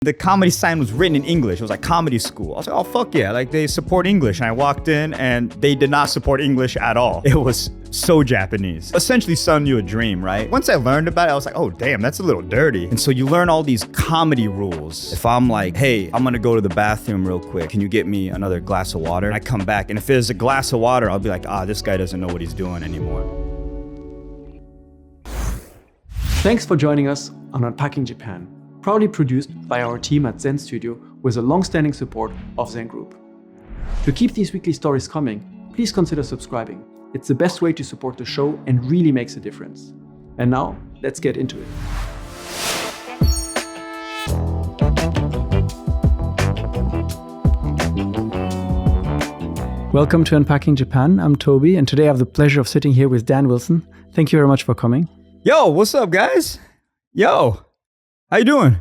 The comedy sign was written in English. It was like comedy school. I was like, oh, fuck yeah. Like, they support English. And I walked in and they did not support English at all. It was so Japanese. Essentially selling you a dream, right? Once I learned about it, I was like, oh, damn, that's a little dirty. And so you learn all these comedy rules. If I'm like, hey, I'm gonna go to the bathroom real quick. Can you get me another glass of water? And I come back, and if there's a glass of water, I'll be like, this guy doesn't know what he's doing anymore. Thanks for joining us on Unpacking Japan, proudly produced by our team at Zen Studio with the long-standing support of Zen Group. To keep these weekly stories coming, please consider subscribing. It's the best way to support the show and really makes a difference. And now, let's get into it. Welcome to Unpacking Japan. I'm Toby, and today I have the pleasure of sitting here with Dan Wilson. Thank you very much for coming. Yo, what's up, guys? Yo, how you doing?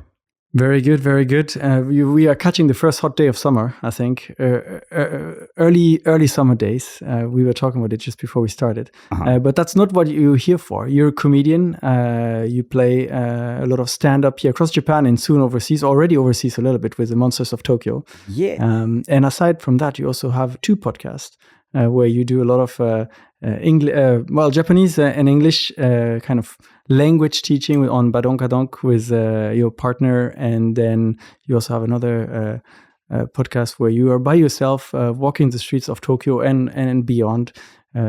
Very good, very good. We are catching the first hot day of summer, I think. Early summer days. We were talking about it just before we started. But that's not what you're here for. You're a comedian. You play a lot of stand-up here across Japan and soon overseas, already overseas a little bit with the Monsters of Tokyo. Yeah. And aside from that, you also have two podcasts where you do a lot of Japanese and English kind of language teaching on Badonkadonk with your partner, and then you also have another podcast where you are by yourself walking the streets of Tokyo and beyond,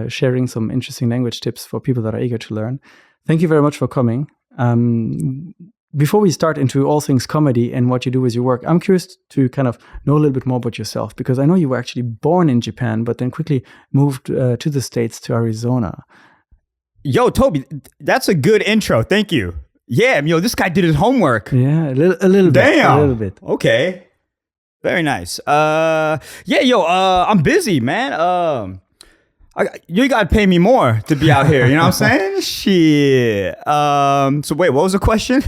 sharing some interesting language tips for people that are eager to learn. Thank you very much for coming. Before we start into all things comedy and what you do with your work, I'm curious to kind of know a little bit more about yourself, because I know you were actually born in Japan, but then quickly moved to the States, to Arizona. Yo, Toby, that's a good intro. Thank you. Yeah, this guy did his homework. Yeah, a little bit. Damn. A little bit. Okay. Very nice. I'm busy, man. You gotta pay me more to be out here. You know what I'm saying? Shit. So wait, what was the question?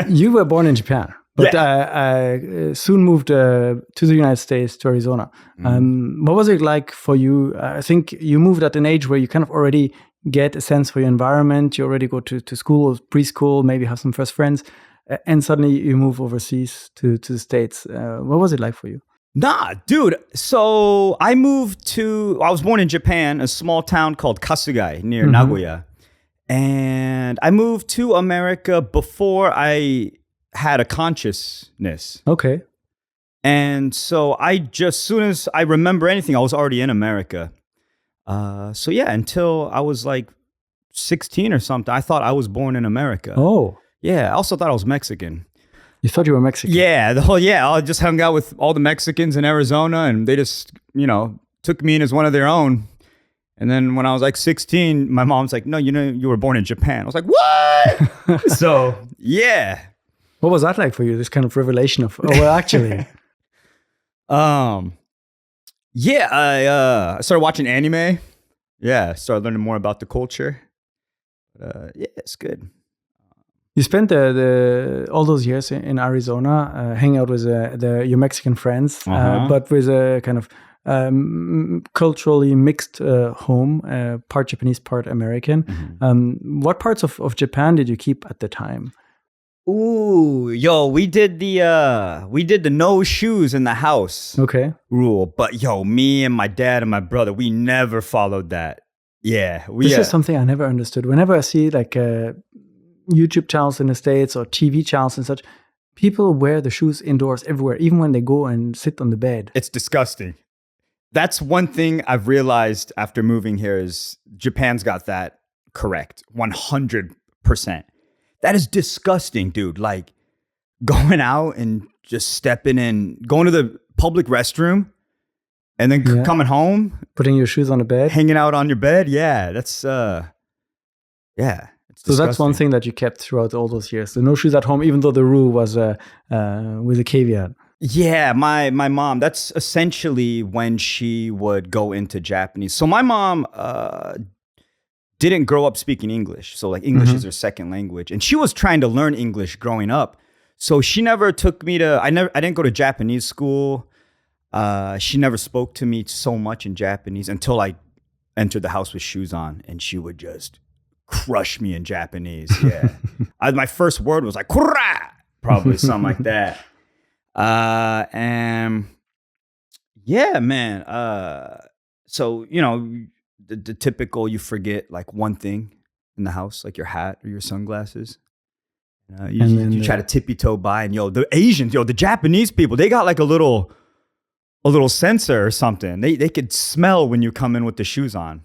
You were born in Japan, but soon moved to the United States, to Arizona. What was it like for you? I think you moved at an age where you kind of already get a sense for your environment. You already go to school, preschool, maybe have some first friends, and suddenly you move overseas to the States. What was it like for you? Nah, dude. So I was born in Japan, a small town called Kasugai near Nagoya. And I moved to America before I had a consciousness. Okay. And so soon as I remember anything, I was already in America. Until I was like 16 or something, I thought I was born in America. Oh. Yeah, I also thought I was Mexican. You thought you were Mexican? Yeah, I just hung out with all the Mexicans in Arizona, and they just, took me in as one of their own. And then when I was like 16, my mom's like, no, you were born in Japan. I was like, what? So, yeah. What was that like for you, this kind of revelation of, actually? I started watching anime. Yeah, started learning more about the culture. It's good. You spent all those years in Arizona, hanging out with your Mexican friends, but with a kind of culturally mixed home, part Japanese, part American. What parts of Japan did you keep at the time? Ooh, yo, we did the no shoes in the house rule, but me and my dad and my brother, we never followed that. Yeah, this is something I never understood. Whenever I see like YouTube channels in the States or TV channels and such, people wear the shoes indoors everywhere, even when they go and sit on the bed. It's disgusting. That's one thing I've realized after moving here is Japan's got that correct, 100%. That is disgusting, dude. Like going out and just stepping in, going to the public restroom and then coming home. Putting your shoes on the bed. Hanging out on your bed. Yeah, that's, So that's one thing that you kept throughout all those years. So no shoes at home, even though the rule was with a caveat. Yeah, my mom, that's essentially when she would go into Japanese. So my mom didn't grow up speaking English. So like English is her second language. And she was trying to learn English growing up. So she never took me I didn't go to Japanese school. She never spoke to me so much in Japanese until I entered the house with shoes on, and she would just crush me in Japanese. Yeah. My first word was like, "Kura!" Probably something like that. And yeah, man. So the typical, you forget like one thing in the house, like your hat or your sunglasses. And then You try to tippy toe by, and the Asians, the Japanese people, they got like a little sensor or something. They could smell when you come in with the shoes on.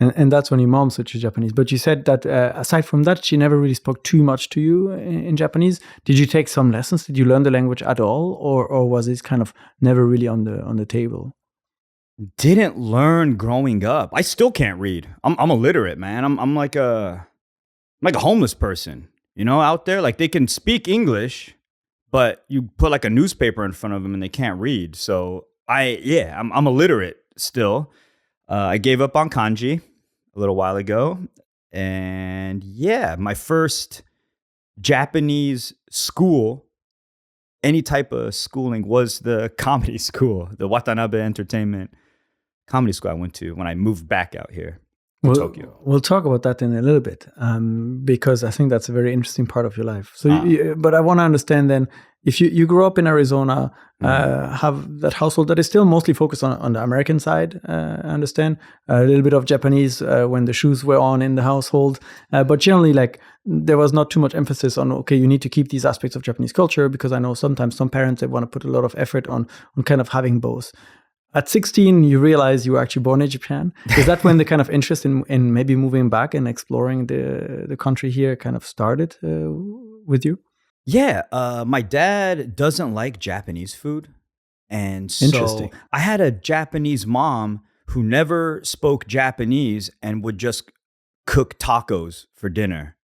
And that's when your mom switched to Japanese. But you said that aside from that, she never really spoke too much to you in Japanese. Did you take some lessons? Did you learn the language at all, or was it kind of never really on the table? Didn't learn growing up. I still can't read. I'm illiterate, man. I'm like a homeless person, out there. Like, they can speak English, but you put like a newspaper in front of them and they can't read. So I'm illiterate still. I gave up on kanji a little while ago. And my first Japanese school, any type of schooling, was the comedy school, the Watanabe Entertainment Comedy School I went to when I moved back out here to Tokyo. We'll talk about that in a little bit, because I think that's a very interesting part of your life. So, but I want to understand then, if you grew up in Arizona, have that household that is still mostly focused on the American side, I understand, a little bit of Japanese when the shoes were on in the household, but generally, like, there was not too much emphasis on, okay, you need to keep these aspects of Japanese culture, because I know sometimes some parents, they want to put a lot of effort on kind of having both. At 16, you realize you were actually born in Japan. Is that when the kind of interest in maybe moving back and exploring the country here kind of started with you? Yeah, my dad doesn't like Japanese food. And so I had a Japanese mom who never spoke Japanese and would just cook tacos for dinner.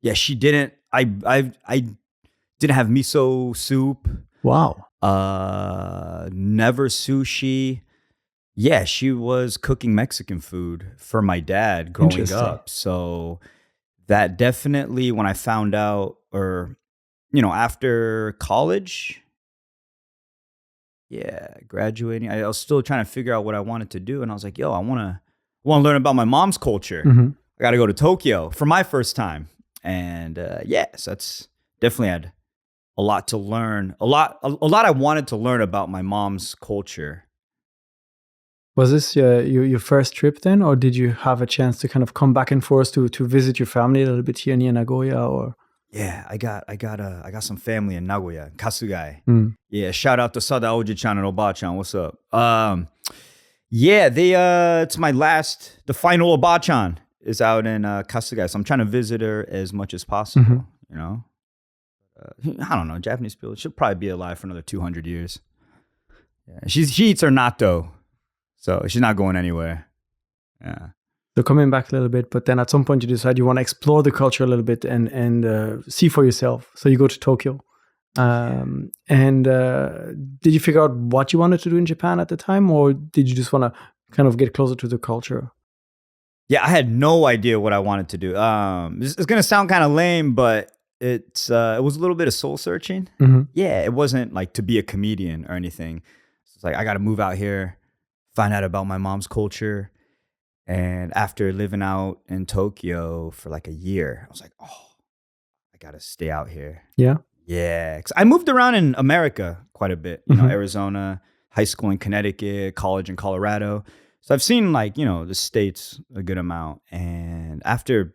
Yeah, she didn't. I didn't have miso soup. Wow. Never sushi. Yeah, she was cooking Mexican food for my dad growing up. So that definitely, when I found out, or after college, graduating, I was still trying to figure out what I wanted to do, and I was like, I want to learn about my mom's culture. Mm-hmm. I got to go to Tokyo for my first time, and so that's definitely had a lot to learn. A lot I wanted to learn about my mom's culture. Was this your first trip then, or did you have a chance to kind of come back and forth to visit your family a little bit here near Nagoya? Or I got some family in Nagoya, Kasugai. Yeah, shout out to Sada Oji-chan and Oba-chan. What's up? It's the final Oba-chan is out in Kasugai, so I'm trying to visit her as much as possible. I don't know, Japanese people, she'll probably be alive for another 200 years. Yeah, she eats her natto, so she's not going anywhere. Yeah. So coming back a little bit, but then at some point you decide you want to explore the culture a little bit and see for yourself. So you go to Tokyo. And did you figure out what you wanted to do in Japan at the time, or did you just want to kind of get closer to the culture? Yeah, I had no idea what I wanted to do. It's going to sound kind of lame, but it was a little bit of soul searching. Mm-hmm. Yeah, it wasn't like to be a comedian or anything. It's like, I got to move out here, find out about my mom's culture. And after living out in Tokyo for like a year, I was like, I got to stay out here. Yeah. Yeah. 'Cause I moved around in America quite a bit, Arizona, high school in Connecticut, college in Colorado. So I've seen the States a good amount. And after,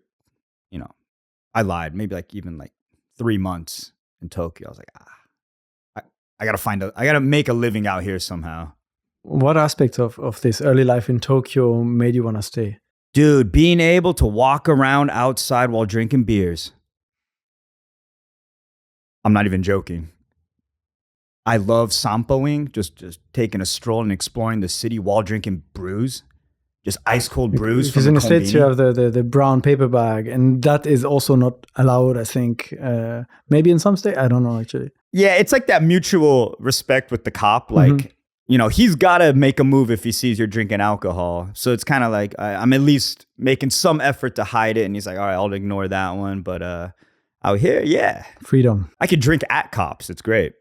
I lied, maybe even 3 months in Tokyo, I was like, I got to make a living out here somehow. What aspects of this early life in Tokyo made you want to stay? Dude, being able to walk around outside while drinking beers. I'm not even joking. I love sampoing, just taking a stroll and exploring the city while drinking brews. Just ice cold brews. Because in the States you have the brown paper bag, and that is also not allowed, I think. Maybe in some states, I don't know actually. Yeah, it's like that mutual respect with the cop. Like, he's got to make a move if he sees you're drinking alcohol. So it's kind of like I'm at least making some effort to hide it. And he's like, all right, I'll ignore that one. But out here, yeah. Freedom. I could drink at cops. It's great.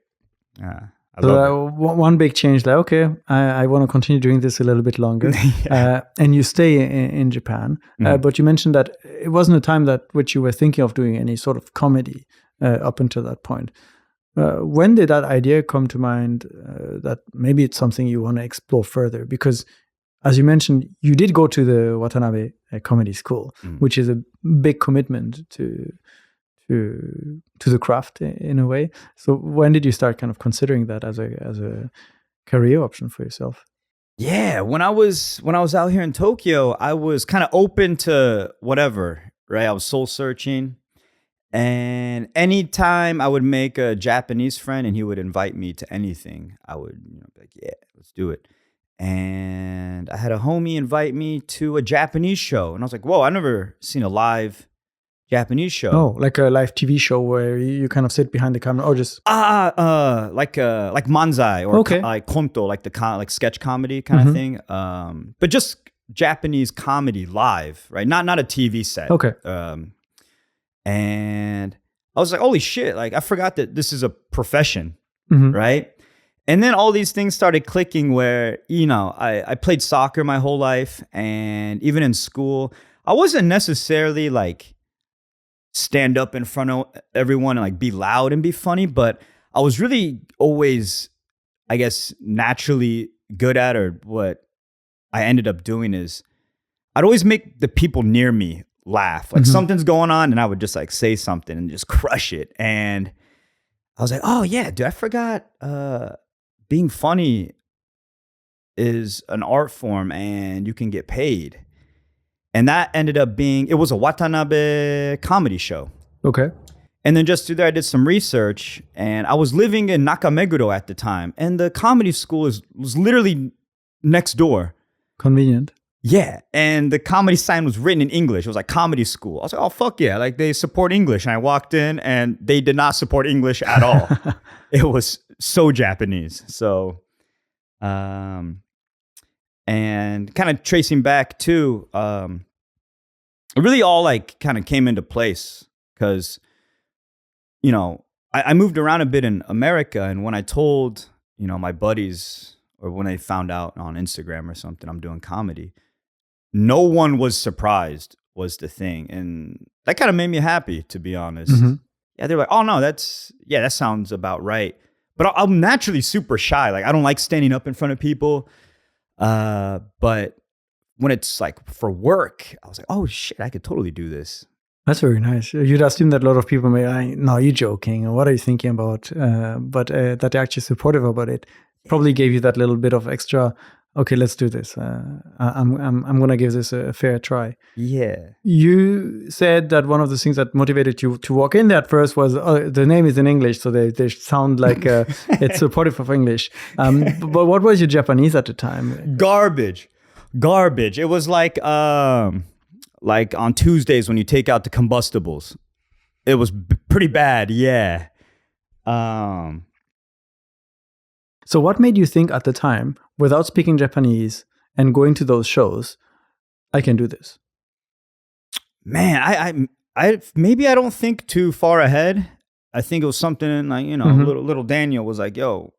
So one big change, like, okay, I want to continue doing this a little bit longer. And you stay in Japan. But you mentioned that it wasn't a time which you were thinking of doing any sort of comedy up until that point. When did that idea come to mind that maybe it's something you want to explore further? Because, as you mentioned, you did go to the Watanabe Comedy School, which is a big commitment to the craft in a way. So, when did you start kind of considering that as a career option for yourself? Yeah, when I was out here in Tokyo, I was kind of open to whatever, right? I was soul searching. And anytime I would make a Japanese friend and he would invite me to anything, I would be like, yeah, let's do it. And I had a homie invite me to a Japanese show. And I was like, whoa, I've never seen a live Japanese show. Oh, like a live TV show where you kind of sit behind the camera or just... like Manzai or like konto, like like sketch comedy kind of thing. But just Japanese comedy live, right? Not a TV set. Okay. And I was like, holy shit, like I forgot that this is a profession, right? And then all these things started clicking where, I played soccer my whole life. And even in school, I wasn't necessarily like stand up in front of everyone and like be loud and be funny, but I was really always, I guess, naturally good at, or what I ended up doing is I'd always make the people near me laugh. Like something's going on and I would just like say something and just crush it. And I was like, oh yeah, dude, I forgot being funny is an art form and you can get paid. And that ended up being, it was a Watanabe comedy show. Okay. And then just through there, I did some research and I was living in Nakameguro at the time. And the comedy school was literally next door. Convenient. Yeah, and the comedy sign was written in English. It was like comedy school. I was like, oh, fuck yeah. Like they support English. And I walked in and they did not support English at all. It was so Japanese. So, and kind of tracing back too, it really all like kind of came into place because, I moved around a bit in America. And when I told, my buddies, or when they found out on Instagram or something, I'm doing comedy, no one was surprised was the thing. And that kind of made me happy, to be honest. Yeah, they're like, oh no, that sounds about right. But I'm naturally super shy. Like I don't like standing up in front of people. But when it's like for work, I was like, oh shit, I could totally do this. That's very nice. You'd assume that a lot of people may, no, you're joking. What are you thinking about? But that they're actually supportive about it probably gave you that little bit of extra, okay, let's do this. I'm going to give this a fair try. Yeah. You said that one of the things that motivated you to walk in there at first was the name is in English, so they sound like it's supportive of English. But what was your Japanese at the time? Garbage. It was like on Tuesdays when you take out the combustibles. It was pretty bad, yeah. So what made you think at the time, without speaking Japanese and going to those shows, I can do this? Man, I maybe I don't think too far ahead. I think it was something like, little Daniel was like, yo,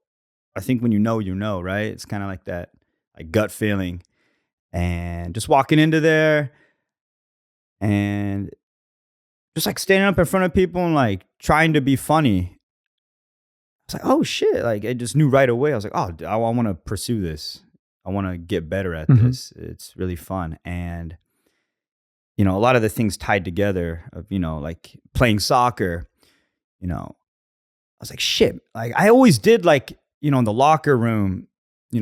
I think when you know, right? It's kind of like that like gut feeling. And just walking into there and just like standing up in front of people and like trying to be funny. I was like, oh shit. Like I just knew right away. I was like, oh, I want to pursue this. I want to get better at this. It's really fun. And, a lot of the things tied together of, like playing soccer, I was like, shit. Like I always did like, in the locker room,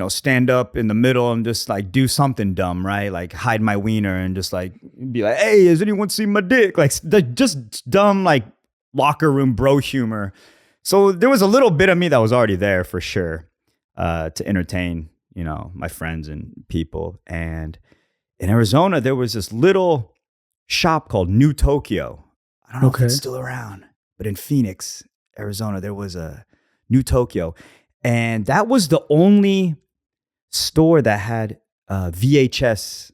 stand up in the middle and just like do something dumb, right? Like hide my wiener and just like be like, hey, has anyone seen my dick? Like just dumb, like locker room bro humor. So there was a little bit of me that was already there for sure, to entertain, my friends and people. And in Arizona, there was this little shop called New Tokyo. I don't know if it's still around, but in Phoenix, Arizona, there was a New Tokyo. And that was the only store that had VHS,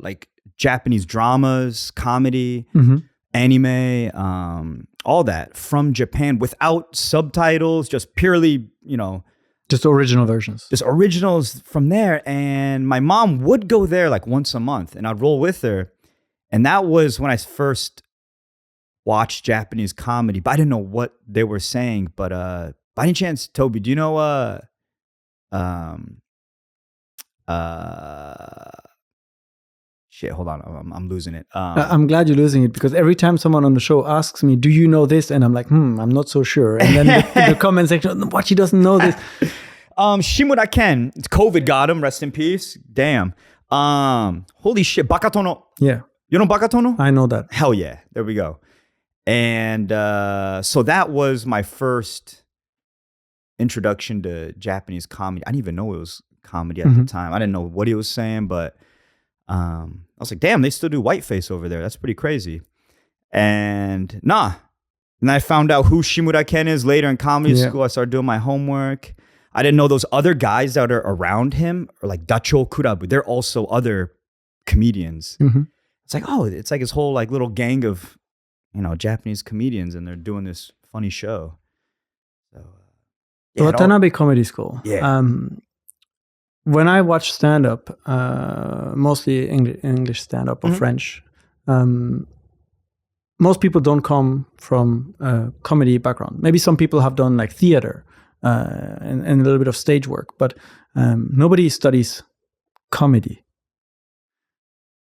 like Japanese dramas, comedy, anime, all that from Japan without subtitles, just purely, just original versions. Just originals from there. And my mom would go there like once a month and I'd roll with her. And that was when I first watch Japanese comedy, but I didn't know what they were saying. But by any chance, Toby, do you know um uh shit, hold on, I'm losing it. I'm glad you're losing it, because every time someone on the show asks me, do you know this? And I'm like, I'm not so sure. And then the comment section, what, she doesn't know this. Shimura Ken, COVID got him, rest in peace. Damn. Holy shit, Bakatono. Yeah. You know Bakatono? I know that. Hell yeah. There we go. And so that was my first introduction to Japanese comedy. I didn't even know it was comedy at the time. I didn't know what he was saying, but I was like, damn, they still do whiteface over there. That's pretty crazy. And And I found out who Shimura Ken is later in comedy school. I started doing my homework. I didn't know those other guys that are around him are like Dacho Kurabu. They're also other comedians. It's like, oh, it's like his whole like little gang of, Japanese comedians, and they're doing this funny show. So, Watanabe Comedy School. Yeah. When I watch stand-up, mostly English stand-up or French, most people don't come from a comedy background. Maybe some people have done like theater and a little bit of stage work, but nobody studies comedy.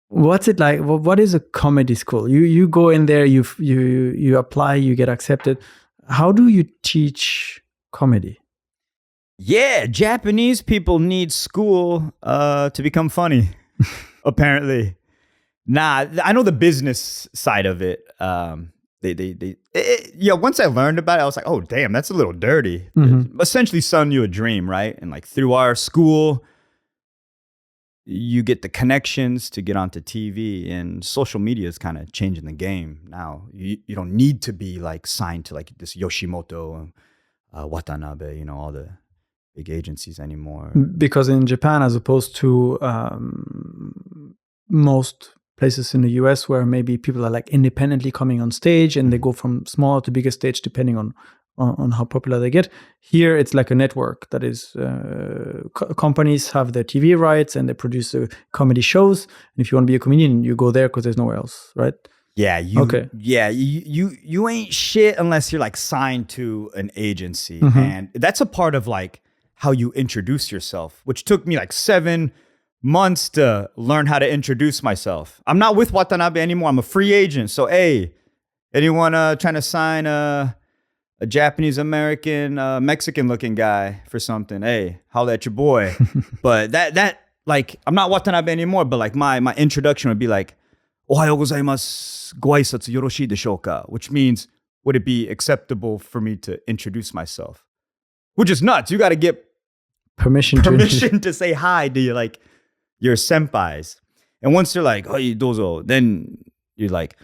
What's it like? What is a comedy school? You go in there, you apply, you get accepted. How do you teach comedy? Yeah, Japanese people need school to become funny, apparently. Nah, I know the business side of it. Once I learned about it, I was like, oh, damn, that's a little dirty. Essentially selling you a dream, right? And like through our school, you get the connections to get onto TV, and social media is kind of changing the game now. You don't need to be like signed to like this Yoshimoto, Watanabe, all the big agencies anymore. Because in Japan, as opposed to most places in the US where maybe people are like independently coming on stage and they go from smaller to bigger stage depending on how popular they get. Here, it's like a network that is companies have their TV rights and they produce comedy shows. And if you want to be a comedian, you go there because there's nowhere else, right? Yeah, you ain't shit unless you're like signed to an agency. And that's a part of like how you introduce yourself, which took me like 7 months to learn how to introduce myself. I'm not with Watanabe anymore. I'm a free agent. So, hey, anyone trying to sign a Japanese American Mexican looking guy for something? Hey, holla at your boy. But that like, I'm not Watanabe anymore. But like my introduction would be like, Ohayou gozaimasu, go aisatsu yoroshii deshou ka? Which means, would it be acceptable for me to introduce myself? Which is nuts. You got to get permission to say hi to your senpais. And once they're like, "Hey, dozo," then you're like,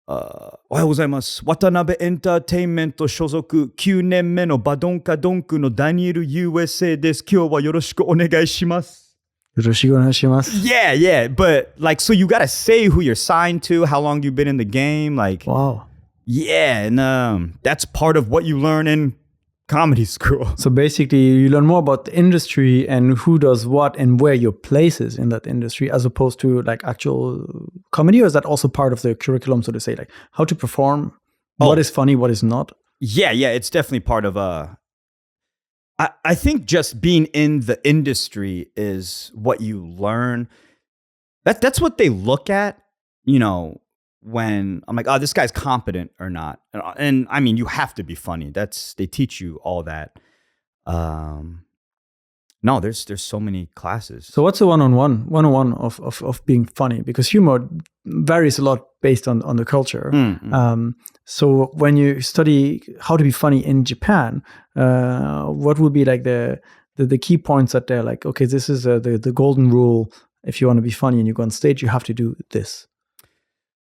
"Ohayou gozaimasu. Watanabe Entertainment shozoku 9年目のバドンカドンクのダニエル USA です。今日はよろしくお願いします." Yeah, but like, so you gotta say who you're signed to, how long you've been in the game, like, wow, yeah, and that's part of what you learn in comedy school. So basically, you learn more about the industry and who does what and where your place is in that industry, as opposed to like actual comedy. Or is that also part of the curriculum, so to say, like how to perform, what is funny, what is not? Yeah, it's definitely part of I think just being in the industry is what you learn. That's what they look at, when I'm like, oh, this guy's competent or not. And I mean, you have to be funny. They teach you all that. No, there's so many classes. So what's the one-on-one of being funny? Because humor varies a lot based on the culture. So when you study how to be funny in Japan, what would be like the key points that they're like, okay, this is the golden rule. If you want to be funny and you go on stage, you have to do this.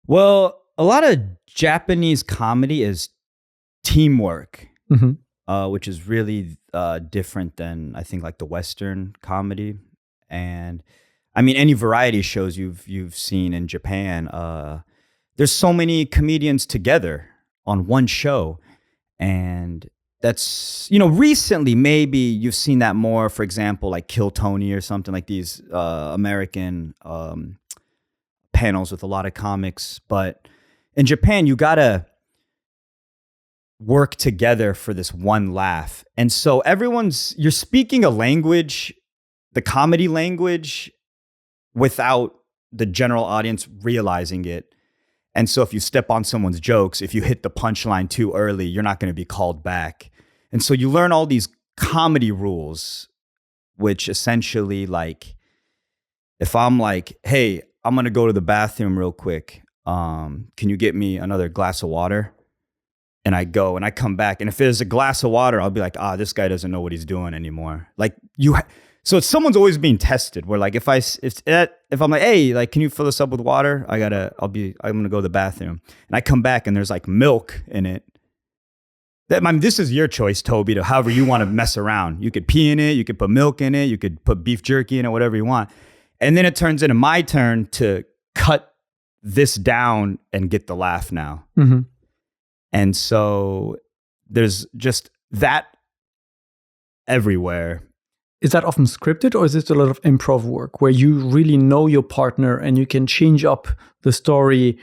Well, a lot of Japanese comedy is teamwork. Which is really different than I think like the Western comedy. And I mean, any variety shows you've seen in Japan, there's so many comedians together on one show. And that's, recently maybe you've seen that more, for example, like Kill Tony or something, like these American panels with a lot of comics. But in Japan, you gotta work together for this one laugh. And so you're speaking a language, the comedy language, without the general audience realizing it. And so if you step on someone's jokes, if you hit the punchline too early, you're not going to be called back. And so you learn all these comedy rules, which essentially, like, if I'm like, hey, I'm going to go to the bathroom real quick. Can you get me another glass of water? And I go and I come back. And if there's a glass of water, I'll be like, this guy doesn't know what he's doing anymore. Like so someone's always being tested. Where like if I'm like, hey, like, can you fill this up with water? I'm gonna go to the bathroom, and I come back and there's like milk in it. This is your choice, Toby, to however you want to mess around. You could pee in it, you could put milk in it, you could put beef jerky in it, whatever you want. And then it turns into my turn to cut this down and get the laugh now. Mm-hmm. And so there's just that everywhere. Is that often scripted, or is it a lot of improv work where you really know your partner and you can change up the story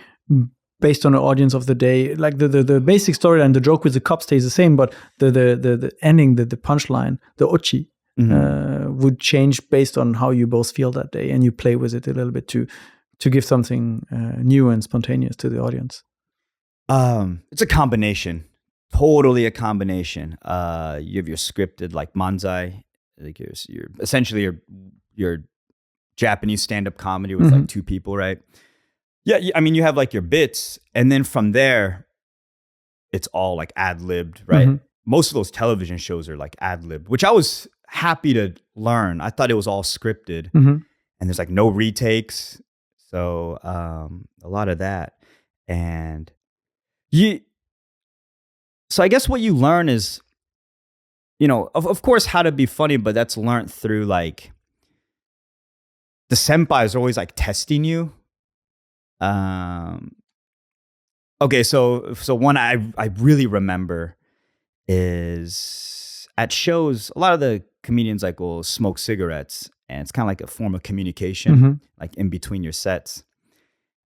based on the audience of the day? Like the basic story and the joke with the cup stays the same, but the ending, the punchline, the ochi, would change based on how you both feel that day, and you play with it a little bit to give something new and spontaneous to the audience. It's a combination, totally a combination. You have your scripted, like Manzai. Like you're essentially your Japanese stand-up comedy with like two people, right? Yeah, I mean, you have like your bits, and then from there, it's all like ad-libbed, right? Most of those television shows are like ad-libbed, which I was happy to learn. I thought it was all scripted, and there's like no retakes, so a lot of that, and so I guess what you learn is, of course, how to be funny, but that's learned through like the senpais are always like testing you. Okay, so one I really remember is at shows, a lot of the comedians like will smoke cigarettes, and it's kind of like a form of communication, like in between your sets.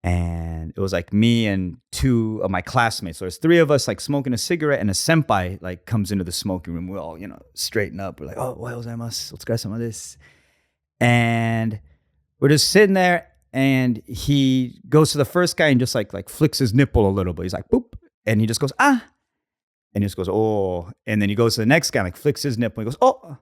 And it was like me and two of my classmates. So there's three of us like smoking a cigarette, and a senpai like comes into the smoking room. We all, straighten up. We're like, oh, let's get some of this. And we're just sitting there, and he goes to the first guy and just like flicks his nipple a little bit. He's like, boop. And he just goes, ah. And he just goes, oh. And then he goes to the next guy, like flicks his nipple. He goes, oh. I'm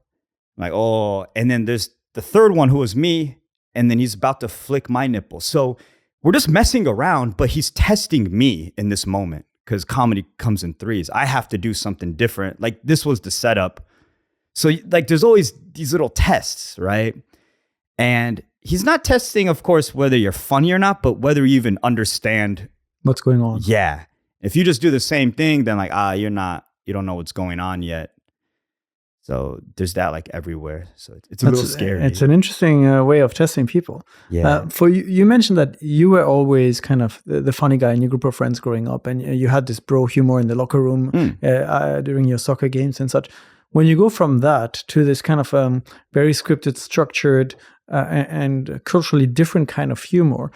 like, oh. And then there's the third one who was me. And then he's about to flick my nipple. So we're just messing around, but he's testing me in this moment because comedy comes in threes. I have to do something different. Like this was the setup. So like there's always these little tests, right? And he's not testing, of course, whether you're funny or not, but whether you even understand what's going on. Yeah. If you just do the same thing, then like, you don't know what's going on yet. So there's that like everywhere. So it's a little scary. It's an interesting way of testing people. Yeah. For you mentioned that you were always kind of the funny guy in your group of friends growing up, and you had this bro humor in the locker room during your soccer games and such. When you go from that to this kind of very scripted, structured, and culturally different kind of humor,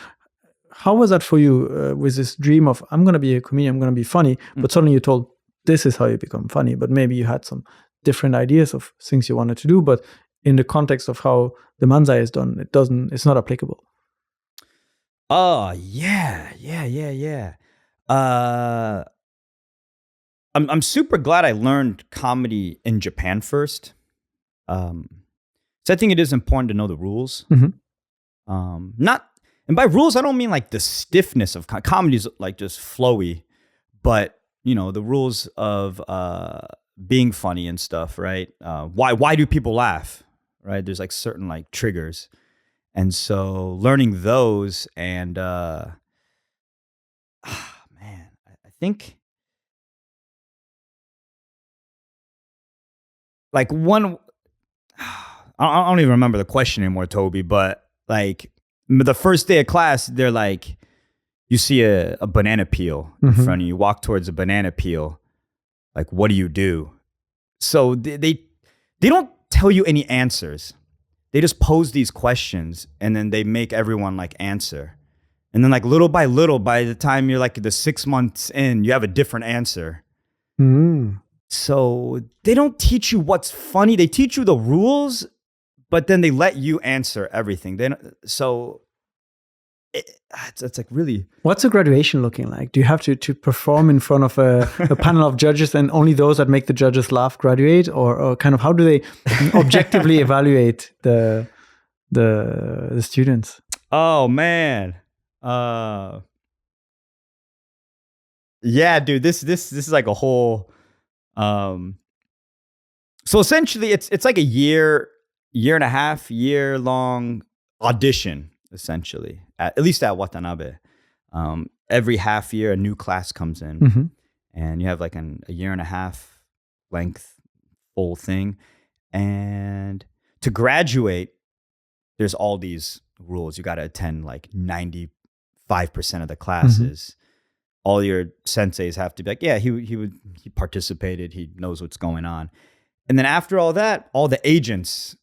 how was that for you with this dream of, I'm going to be a comedian, I'm going to be funny, but suddenly you're told, this is how you become funny, but maybe you had some different ideas of things you wanted to do, but in the context of how the Manzai is done, it's not applicable. Oh, yeah. I'm super glad I learned comedy in Japan first. So I think it is important to know the rules. And by rules, I don't mean like the stiffness of comedy is like just flowy, but the rules of being funny and stuff, right? Why do people laugh, right? There's like certain like triggers, and so learning those and man, I think like one, I don't even remember the question anymore, Toby, but like the first day of class, they're like, you see a banana peel in front of you, you walk towards a banana peel. Like, what do you do? So they don't tell you any answers. They just pose these questions, and then they make everyone like answer. And then like little by little, by the time you're like the 6 months in, you have a different answer. Mm. So they don't teach you what's funny. They teach you the rules, but then they let you answer everything. So it's like really. What's a graduation looking like? Do you have to perform in front of a panel of judges and only those that make the judges laugh graduate? Or kind of how do they objectively evaluate the students? Oh, man. Yeah, dude, this is like a whole so essentially it's like a year and a half, year long audition, essentially. At least at Watanabe. Every half year a new class comes in, Mm-hmm. and you have like a year and a half length full thing. And to graduate, there's all these rules. You got to attend like 95% of the classes. All your senseis have to be like, yeah, he participated. He knows what's going on. And then after all that, all the agents,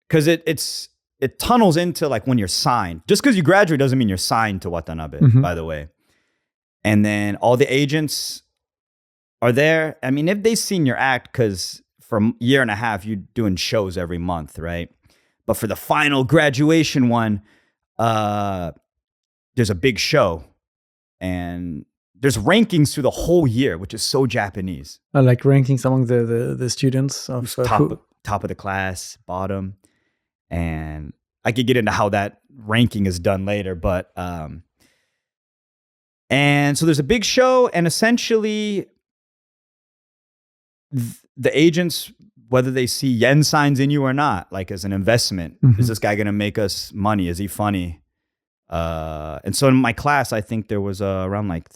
because it tunnels into like when you're signed. Just because you graduate doesn't mean you're signed to Watanabe, by the way. And then all the agents are there. I mean, if they've seen your act, because for a year and a half, you're doing shows every month, right? But for the final graduation one, there's a big show. And there's rankings through the whole year, which is so Japanese. Like rankings among the students of top of the class, bottom. And I could get into how that ranking is done later, but and so there's a big show, and essentially the agents, whether they see yen signs in you or not, like as an investment, is this guy going to make us money? Is he funny? And so in my class, I think there was around like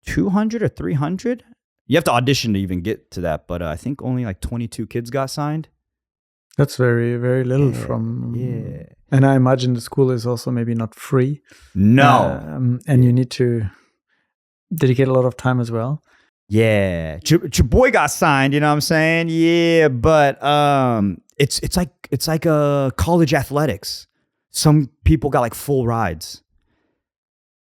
200 or 300. You have to audition to even get to that, but I think only like 22 kids got signed. That's very, very little from. Yeah. And I imagine the school is also maybe not free. No. And you need to dedicate a lot of time as well. Yeah. Your boy got signed, you know what I'm saying? Yeah, but it's like a college athletics. Some people got like full rides.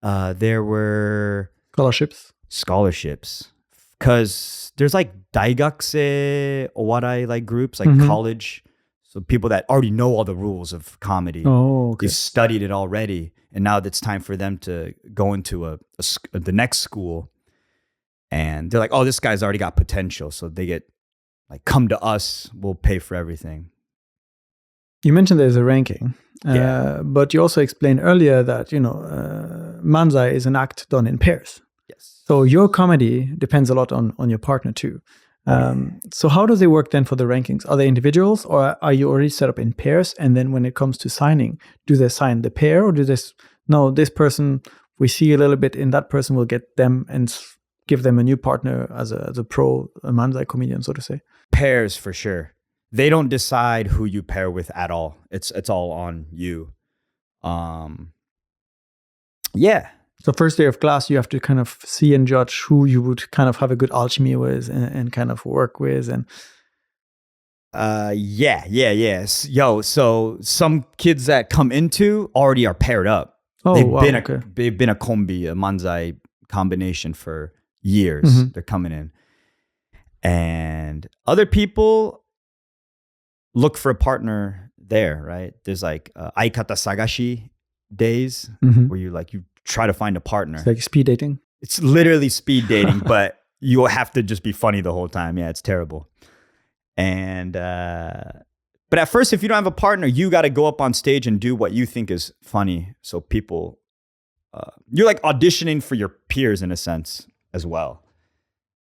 There were scholarships. Because there's like daigakse owarai like groups, like college. So people that already know all the rules of comedy. Oh, okay. They've studied it already. And now it's time for them to go into the next school. And they're like, oh, this guy's already got potential. So they get like, come to us, we'll pay for everything. You mentioned there's a ranking. Yeah. But you also explained earlier that, Manzai is an act done in pairs. Yes. So your comedy depends a lot on your partner too. So how does it work then for the rankings? Are they individuals, or are you already set up in pairs? And then when it comes to signing, do they sign the pair, or this person, we see a little bit in that person, will get them and give them a new partner as a pro Manzai comedian, so to say? Pairs for sure. They don't decide who you pair with at all. It's all on you. Yeah. So first day of class, you have to kind of see and judge who you would kind of have a good alchemy with and kind of work with. And yes. Yo, so some kids that come into already are paired up. Oh, they've been a kombi, a Manzai combination for years. They're coming in. And other people look for a partner there, right? There's like aikata sagashi days where you try to find a partner. It's like speed dating. It's literally speed dating, but you have to just be funny the whole time. Yeah, it's terrible. And but at first, if you don't have a partner, you got to go up on stage and do what you think is funny. So people, you're like auditioning for your peers in a sense as well,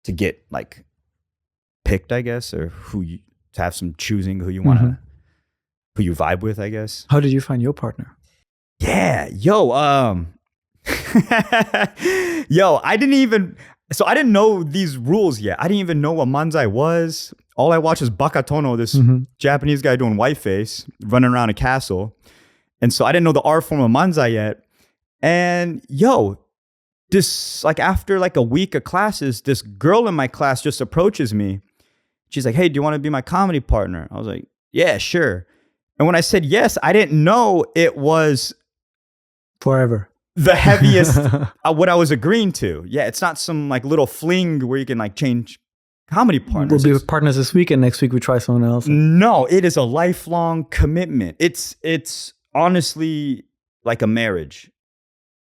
to get like picked, I guess, or to have some choosing who you want to, who you vibe with, I guess. How did you find your partner? Yeah, I didn't know these rules yet. I didn't even know what Manzai was. All I watched was Bakatono, this Japanese guy doing whiteface, running around a castle. And so I didn't know the art form of Manzai yet. And this, like after like a week of classes, this girl in my class just approaches me. She's like, hey, do you want to be my comedy partner? I was like, yeah, sure. And when I said yes, I didn't know it was forever. the heaviest what I was agreeing to. Yeah, it's not some like little fling where you can like change comedy partners. We'll be partners this week, and next week we try someone else. No, it is a lifelong commitment. It's honestly like a marriage.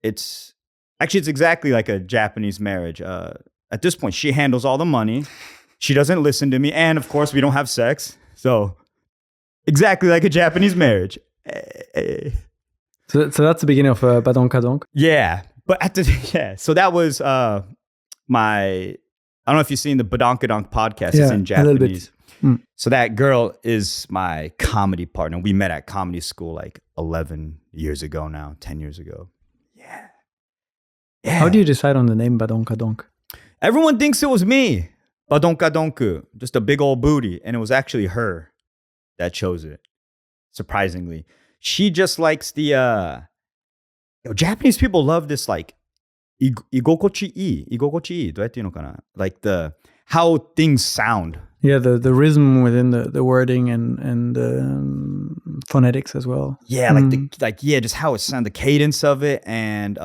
It's exactly like a Japanese marriage. At this point, she handles all the money. She doesn't listen to me, and of course, we don't have sex. So exactly like a Japanese marriage. So that's the beginning of Badonkadonk. Yeah, but so that was my. I don't know if you've seen the Badonkadonk podcast. Yeah, it's in Japanese. a little bit. So that girl is my comedy partner. We met at comedy school like 11 years ago now, 10 years ago. Yeah. How do you decide on the name Badonkadonk? Everyone thinks it was me. Badonkadonku, just a big old booty. And it was actually her that chose it, surprisingly. She just likes the, Japanese people love this like, igokochi-ii. Igokochi-ii, どうやって言うのかな? Like how things sound. Yeah, the rhythm within the wording and phonetics as well. Yeah, just how it sounds, the cadence of it, and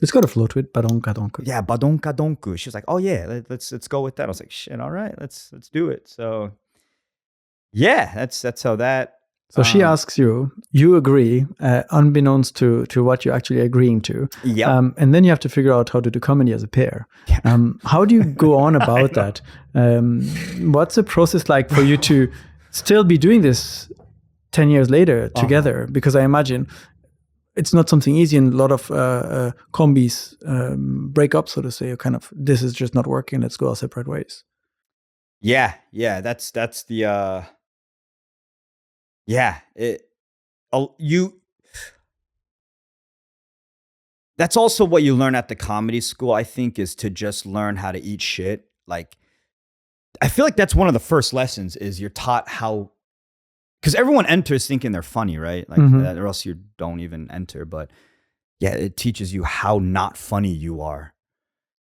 it's got a flow to it. Badonkadonk. Yeah, badonkadonku. She was like, "Oh yeah, let's go with that." I was like, "Shit, all right, let's do it." So yeah, that's how that. So she asks you, you agree, unbeknownst to what you're actually agreeing to. Yeah. And then you have to figure out how to do comedy as a pair. How do you go on about that? What's the process like for you to still be doing this 10 years later together? Because I imagine it's not something easy, and a lot of combis break up, so to say, or kind of, this is just not working, let's go our separate ways. Yeah, that's the... Yeah, that's also what you learn at the comedy school, I think, is to just learn how to eat shit. Like, I feel like that's one of the first lessons is you're taught how, because everyone enters thinking they're funny, right? Like, or else you don't even enter. But yeah, it teaches you how not funny you are.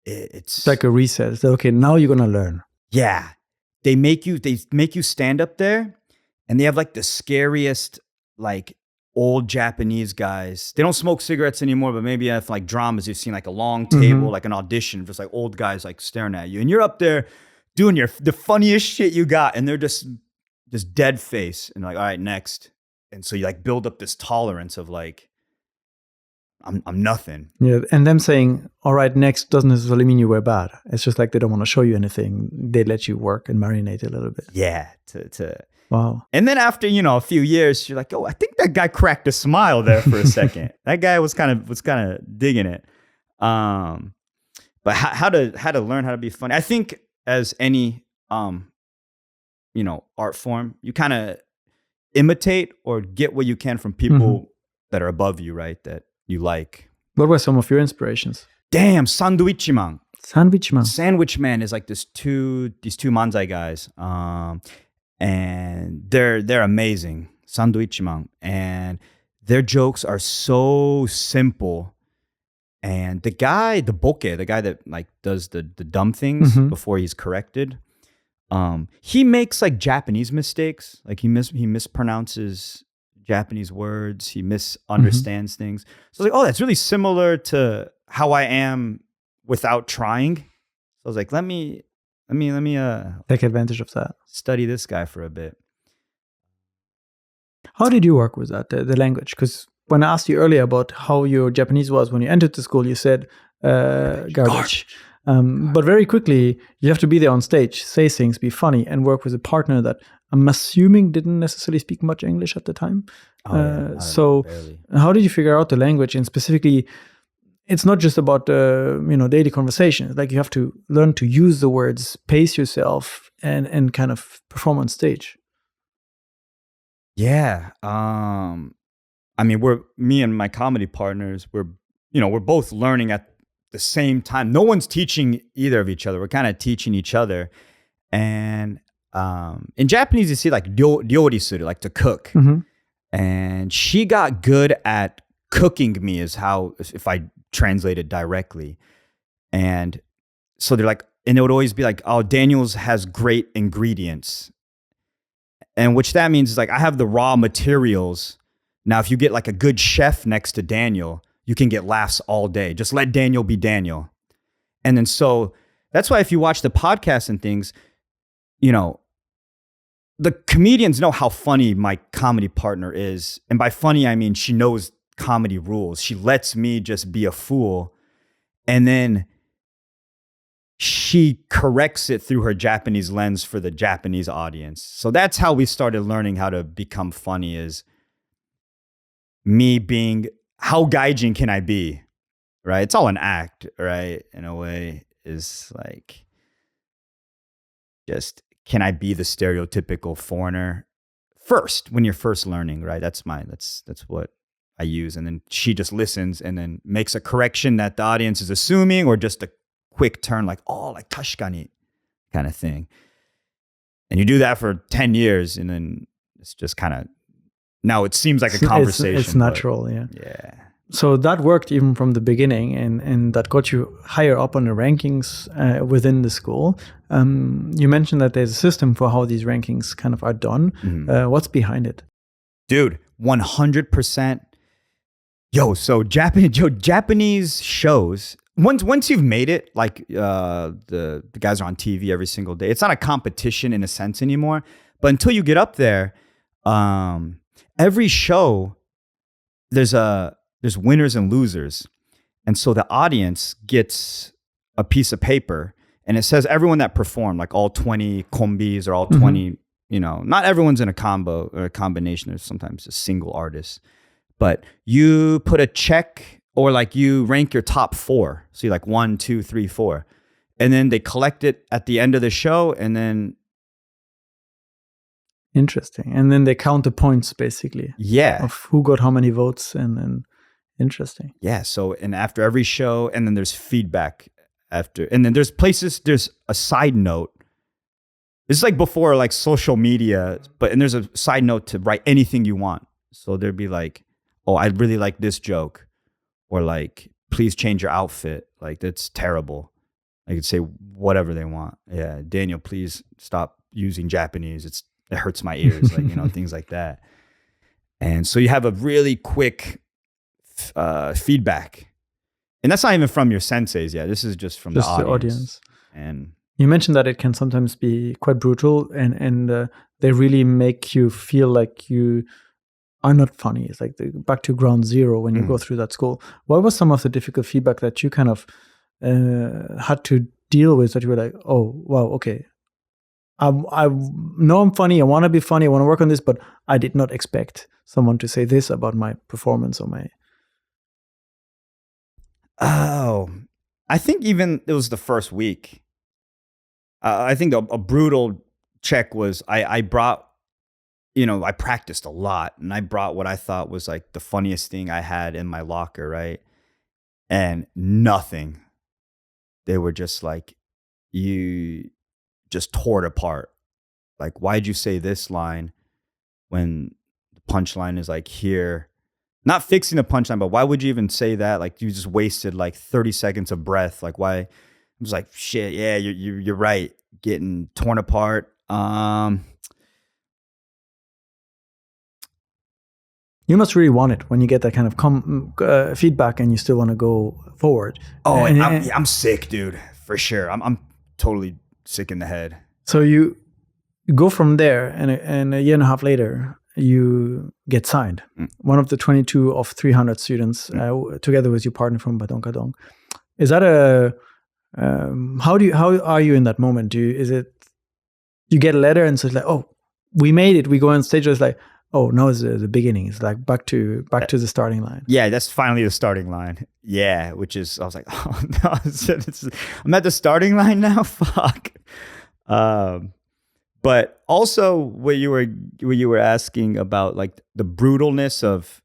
It's like a reset. It's like, okay, now you're going to learn. Yeah. They make you stand up there. And they have like the scariest, like old Japanese guys. They don't smoke cigarettes anymore, but maybe if like dramas, you've seen like a long table, like an audition, just like old guys like staring at you. And you're up there doing the funniest shit you got. And they're just dead face. And like, all right, next. And so you like build up this tolerance of like, I'm nothing. Yeah. And them saying, all right, next doesn't necessarily mean you were bad. It's just like they don't want to show you anything. They let you work and marinate a little bit. Yeah. Wow. And then after, a few years, you're like, oh, I think that guy cracked a smile there for a second. That guy was kind of digging it. But how to learn how to be funny. I think as any, art form, you kind of imitate or get what you can from people that are above you, right? That you like. What were some of your inspirations? Damn, Sandwich Man. Sandwich Man is like these two Manzai guys. And they're amazing, Sandwich Man, and their jokes are so simple. And the guy that like does the dumb things before he's corrected, he makes like Japanese mistakes, like he mispronounces Japanese words, he misunderstands things. So I was like, oh, that's really similar to how I am without trying. So I was like, let me take advantage of that. Study this guy for a bit. How did you work with that, the language? Because when I asked you earlier about how your Japanese was when you entered the school, you said garbage. But very quickly, you have to be there on stage, say things, be funny, and work with a partner that I'm assuming didn't necessarily speak much English at the time. So how did you figure out the language? And specifically, it's not just about daily conversations. Like you have to learn to use the words, pace yourself, and kind of perform on stage. Yeah. Me and my comedy partners, we're both learning at the same time. No one's teaching either of each other. We're kind of teaching each other. And in Japanese, you see like ryori suru, like to cook. And she got good at cooking me, is how, if I translate it directly. And so they're like, and it would always be like, oh, Daniel's has great ingredients. And which that means is like, I have the raw materials. Now, if you get like a good chef next to Daniel, you can get laughs all day. Just let Daniel be Daniel. And then so that's why if you watch the podcast and things, you know, the comedians know how funny my comedy partner is. And by funny, I mean she knows comedy rules. She lets me just be a fool. And then she corrects it through her Japanese lens for the Japanese audience. So that's how we started learning how to become funny, is me being, how gaijin can I be? Right? It's all an act, right? In a way, is like, just, can I be the stereotypical foreigner first when you're first learning, right? That's what I use. And then she just listens and then makes a correction that the audience is assuming, or just a quick turn like, oh, like tashikani kind of thing. And you do that for 10 years and then it's just kind of, now it seems like a conversation. It's natural, yeah. Yeah. So that worked even from the beginning, and that got you higher up on the rankings within the school. You mentioned that there's a system for how these rankings kind of are done. Mm-hmm. What's behind it? Dude, 100%. So Japanese shows, once you've made it, like the guys are on TV every single day, it's not a competition in a sense anymore. But until you get up there, every show, there's winners and losers. And so the audience gets a piece of paper and it says everyone that performed, like all 20 kombis or all 20, mm-hmm. you know, not everyone's in a combo or a combination. There's sometimes a single artist, but you put a check, or like you rank your top 4. So you're like 1, 2, 3, 4. And then they collect it at the end of the show, and then. Interesting. And then they count the points basically. Yeah. Of who got how many votes, and then. Interesting. Yeah. So, and after every show, and then there's feedback after, and then there's a side note. It's like before, like social media, and there's a side note to write anything you want. So there'd be like, oh, I really like this joke, or like, please change your outfit. Like, that's terrible. I could say whatever they want. Yeah. Daniel, please stop using Japanese. It hurts my ears. Like, you know, things like that. And so you have a really quick feedback, and that's not even from your senseis. Yeah, this is just from the audience. And you mentioned that it can sometimes be quite brutal, and they really make you feel like you are not funny. It's like back to ground zero when you go through that school. What was some of the difficult feedback that you kind of had to deal with, that you were like, oh wow, okay, I know I'm funny, I want to be funny, I want to work on this, but I did not expect someone to say this about my performance or my. Oh, I think even it was the first week. I think a brutal check was I brought, you know, I practiced a lot, and I brought what I thought was like the funniest thing I had in my locker, right? And nothing. They were just like, you just tore it apart. Like, why'd you say this line when the punchline is like here? Not fixing the punchline, but why would you even say that? Like, you just wasted like 30 seconds of breath. Like, why? I was like, shit, yeah, you're right. Getting torn apart. You must really want it when you get that kind of feedback, and you still want to go forward. Oh, and I'm sick, dude, for sure. I'm totally sick in the head. So you go from there, and a year and a half later, you get signed. One of the 22 of 300 students, together with your partner from Badong. Is that how are you in that moment? Is it you get a letter and so it's like, oh, we made it. We go on stage. It's like, oh, now it's the beginning. It's like back to the starting line. Yeah, that's finally the starting line. Yeah, which is, I was like, oh no, I'm at the starting line now. Fuck. But also what you were asking about, like the brutalness of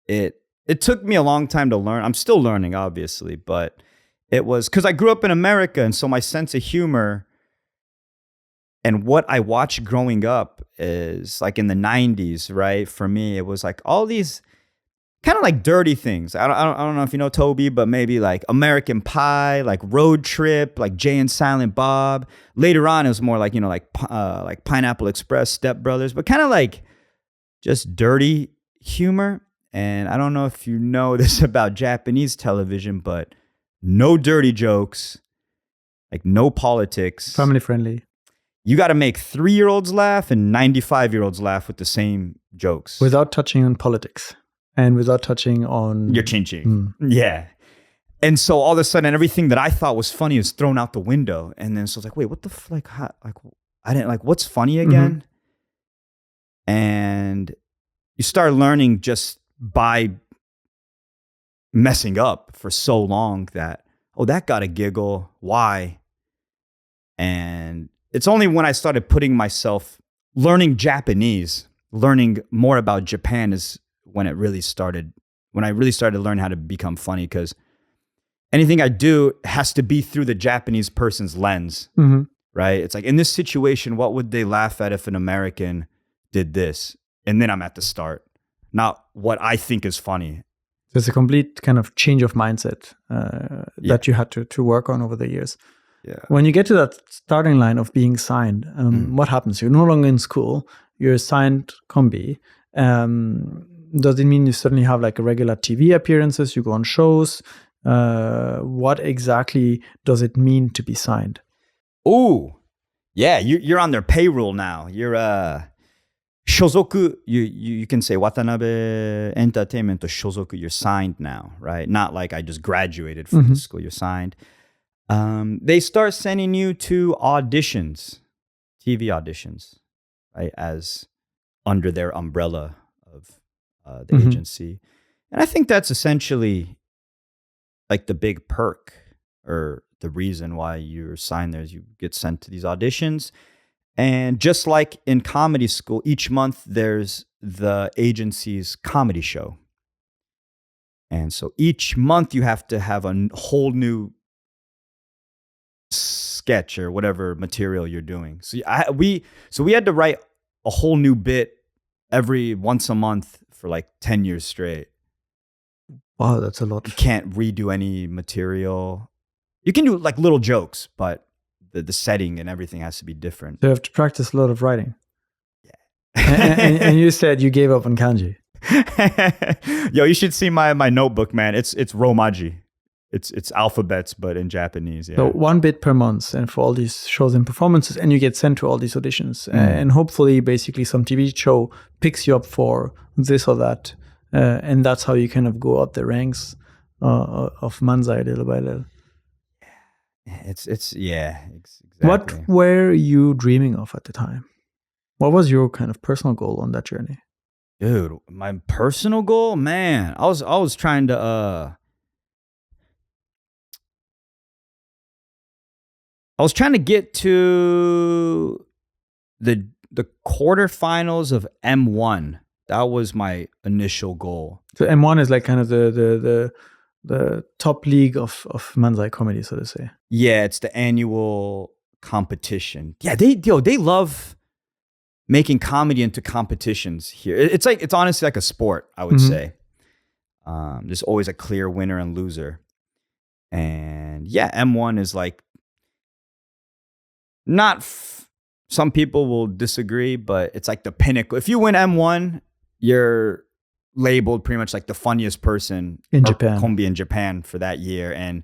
it. It took me a long time to learn. I'm still learning, obviously, but it was because I grew up in America, and so my sense of humor and what I watched growing up is like in the 90s, right? For me, it was like all these kind of like dirty things. I don't know if you know Toby, but maybe like American Pie, like Road Trip, like Jay and Silent Bob. Later on, it was more like, you know, like Pineapple Express, Step Brothers, but kind of like just dirty humor. And I don't know if you know this about Japanese television, but no dirty jokes, like no politics. Family friendly. You got to make 3-year-olds laugh and 95-year-olds laugh with the same jokes. Without touching on politics and without touching on... Your chin-chin. Yeah. And so all of a sudden, everything that I thought was funny is thrown out the window. And then so it's like, wait, what the I didn't like, what's funny again? And you start learning just by messing up for so long that, oh, that got a giggle. Why? And it's only when I started putting myself, learning Japanese, learning more about Japan is when I really started to learn how to become funny, because anything I do has to be through the Japanese person's lens, right? It's like, in this situation, what would they laugh at if an American did this? And then I'm at the start, not what I think is funny. There's a complete kind of change of mindset that you had to work on over the years. Yeah. When you get to that starting line of being signed, what happens? You're no longer in school. You're a signed combi. Does it mean you suddenly have like a regular TV appearances? You go on shows? What exactly does it mean to be signed? Ooh, yeah, you're on their payroll now. You're shozoku. You can say Watanabe Entertainment or shozoku. You're signed now, right? Not like I just graduated from the school. You're signed. They start sending you to auditions, TV auditions, right? As under their umbrella of the agency. And I think that's essentially like the big perk, or the reason why you're signed there, is you get sent to these auditions. And just like in comedy school, each month there's the agency's comedy show. And so each month you have to have a whole new sketch or whatever material you're doing. So we had to write a whole new bit every once a month for like 10 years straight. Wow, that's a lot. You can't redo any material. You can do like little jokes, but the setting and everything has to be different. So you have to practice a lot of writing. Yeah. and you said you gave up on kanji. Yo, you should see my notebook, man. It's romaji. It's alphabets, but in Japanese. Yeah. So 1 bit per month, and for all these shows and performances, and you get sent to all these auditions, and hopefully, basically, some TV show picks you up for this or that, and that's how you kind of go up the ranks of Manzai little by little. It's exactly. What were you dreaming of at the time? What was your kind of personal goal on that journey? Dude, my personal goal, man, I was trying to get to the quarterfinals of M1. That was my initial goal. So M1 is like kind of the top league of Manzai comedy, so to say. Yeah, it's the annual competition. Yeah, they love making comedy into competitions here. It's honestly like a sport, I would say. There's always a clear winner and loser. And yeah, M1 is like, some people will disagree, but it's like the pinnacle. If you win M1, you're labeled pretty much like the funniest person in Japan, combi in Japan for that year, and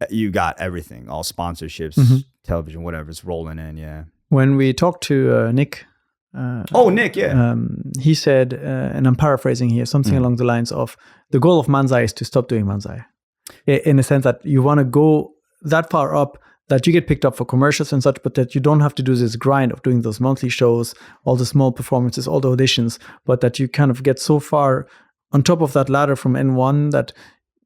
you got everything, all sponsorships, television, whatever's rolling in. Yeah. When we talked to Nick, Nick, yeah, he said, and I'm paraphrasing here, something along the lines of, the goal of Manzai is to stop doing Manzai, in the sense that you want to go that far up that you get picked up for commercials and such, but that you don't have to do this grind of doing those monthly shows, all the small performances, all the auditions, but that you kind of get so far on top of that ladder from N1 that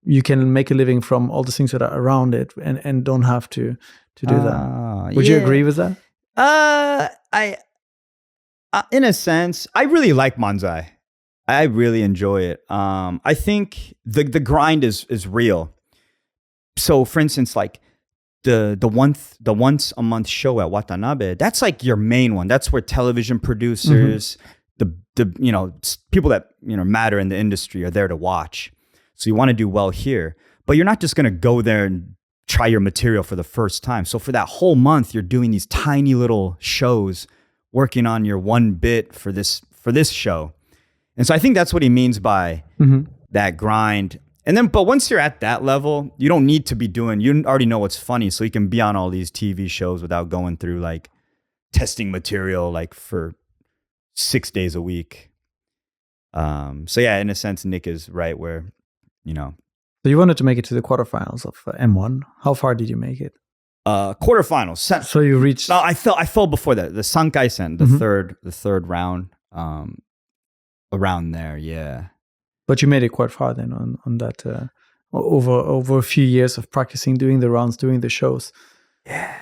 you can make a living from all the things that are around it, and don't have to do that. Would you agree with that? I in a sense, I really like Manzai. I really enjoy it. I think the grind is real. So for instance, like, the once a month show at Watanabe, that's like your main one. That's where television producers, the people that matter in the industry are there to watch. So you want to do well here, but you're not just going to go there and try your material for the first time. So for that whole month, you're doing these tiny little shows, working on your one bit for this show. And so I think that's what he means by that grind. And then, but once you're at that level, you don't need to be doing, you already know what's funny. So you can be on all these TV shows without going through like testing material like for 6 days a week. So yeah, in a sense, Nick is right where, you know. So you wanted to make it to the quarterfinals of M1. How far did you make it? Quarterfinals. So you reached. No, I fell before that. The Sankaisen, the third round. Around there, yeah. But you made it quite far then on that over a few years of practicing, doing the rounds, doing the shows. Yeah.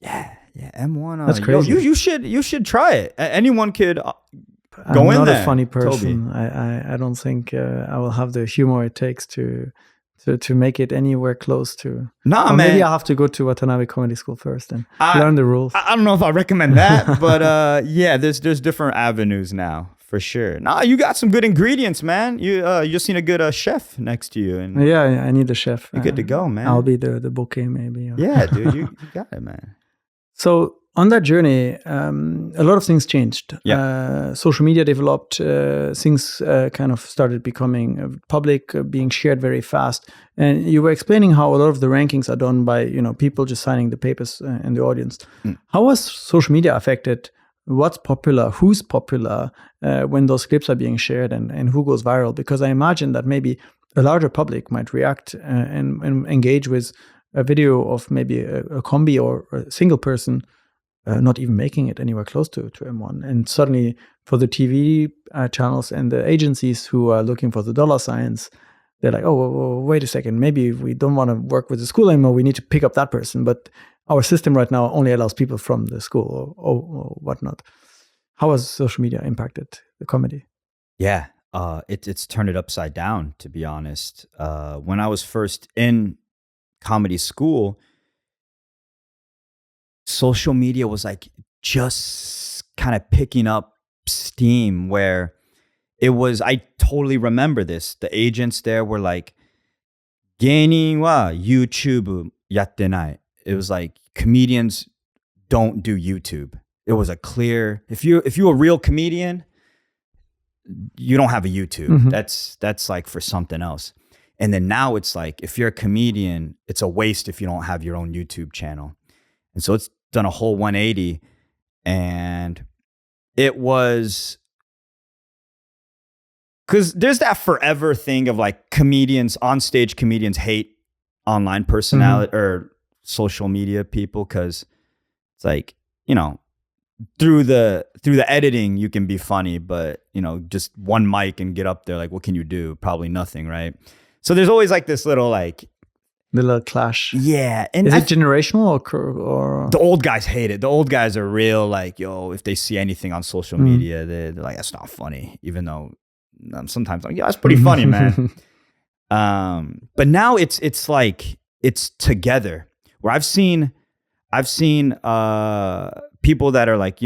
M1. That's crazy. Yo, you should try it. Anyone could go in there. I'm not a funny person. I don't think I will have the humor it takes to make it anywhere close to. Nah, man. Maybe I'll have to go to Watanabe Comedy School first and learn the rules. I don't know if I recommend that, but yeah, there's different avenues now for sure. Nah, you got some good ingredients, man. You just need a good chef next to you, and yeah, I need a chef. You're good to go, man. I'll be the bouquet maybe. Yeah, dude, you got it, man. So on that journey, a lot of things changed. Yeah. Social media developed. Things kind of started becoming public, being shared very fast. And you were explaining how a lot of the rankings are done by people just signing the papers in the audience. How has social media affected what's popular, who's popular when those clips are being shared, and who goes viral? Because I imagine that maybe a larger public might react and engage with a video of maybe a combi or a single person not even making it anywhere close to M1. And suddenly for the TV channels and the agencies who are looking for the dollar signs, they're like, oh, wait a second, maybe we don't want to work with the school anymore, we need to pick up that person. But our system right now only allows people from the school or whatnot. How has social media impacted the comedy? Yeah, it's turned it upside down, to be honest. When I was first in comedy school, social media was like just kind of picking up steam, where it was, I totally remember this. The agents there were like, "Geinin wa YouTube yatte nai." It was like, comedians don't do YouTube. It was a clear, if you're a real comedian, you don't have a YouTube. That's like for something else. And then now it's like, if you're a comedian, it's a waste if you don't have your own YouTube channel. And so it's done a whole 180. And it was, because there's that forever thing of like comedians, on stage comedians hate online personality or social media people, because it's like, through the editing you can be funny, but just one mic and get up there, like, what can you do? Probably nothing, right? So there's always like this little like the little clash. Yeah. And is it generational or the old guys hate it? The old guys are real like, yo, if they see anything on social media, they're like, that's not funny, even though sometimes I'm like, yeah, that's pretty funny, man. But now it's like, it's together, where I've seen people that are like,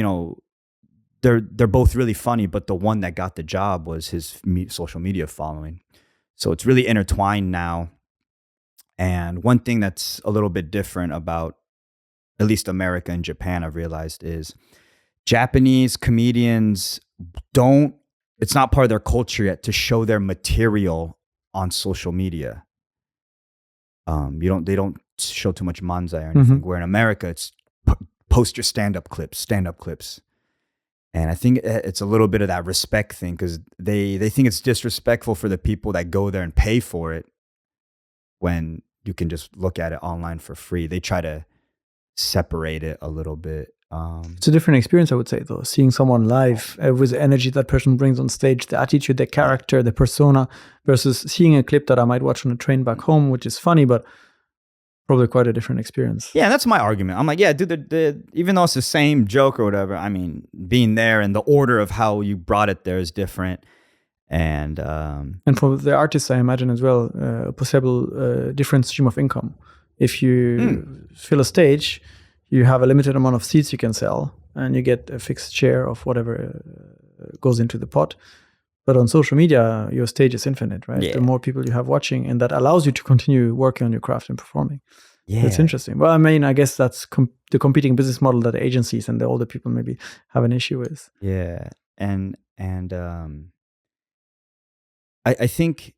they're both really funny, but the one that got the job was his social media following. So it's really intertwined now. And one thing that's a little bit different about at least America and Japan, I've realized, is Japanese comedians it's not part of their culture yet to show their material on social media. They don't show too much Manzai or anything, where in America it's post your stand-up clips. And I think it's a little bit of that respect thing, because they think it's disrespectful for the people that go there and pay for it when you can just look at it online for free. They try to separate it a little bit. It's a different experience, I would say, though. Seeing someone live with the energy that person brings on stage, the attitude, the character, the persona, versus seeing a clip that I might watch on a train back home, which is funny, but probably quite a different experience. Yeah, that's my argument. I'm like, yeah, dude, even though it's the same joke or whatever, I mean, being there and the order of how you brought it there is different. And for the artists, I imagine as well, a possible different stream of income. If you fill a stage, you have a limited amount of seats you can sell, and you get a fixed share of whatever goes into the pot. But on social media, your stage is infinite, right? Yeah. The more people you have watching, and that allows you to continue working on your craft and performing. Yeah, it's interesting. Well, I mean, I guess that's the competing business model that the agencies and the older people maybe have an issue with. Yeah, and I think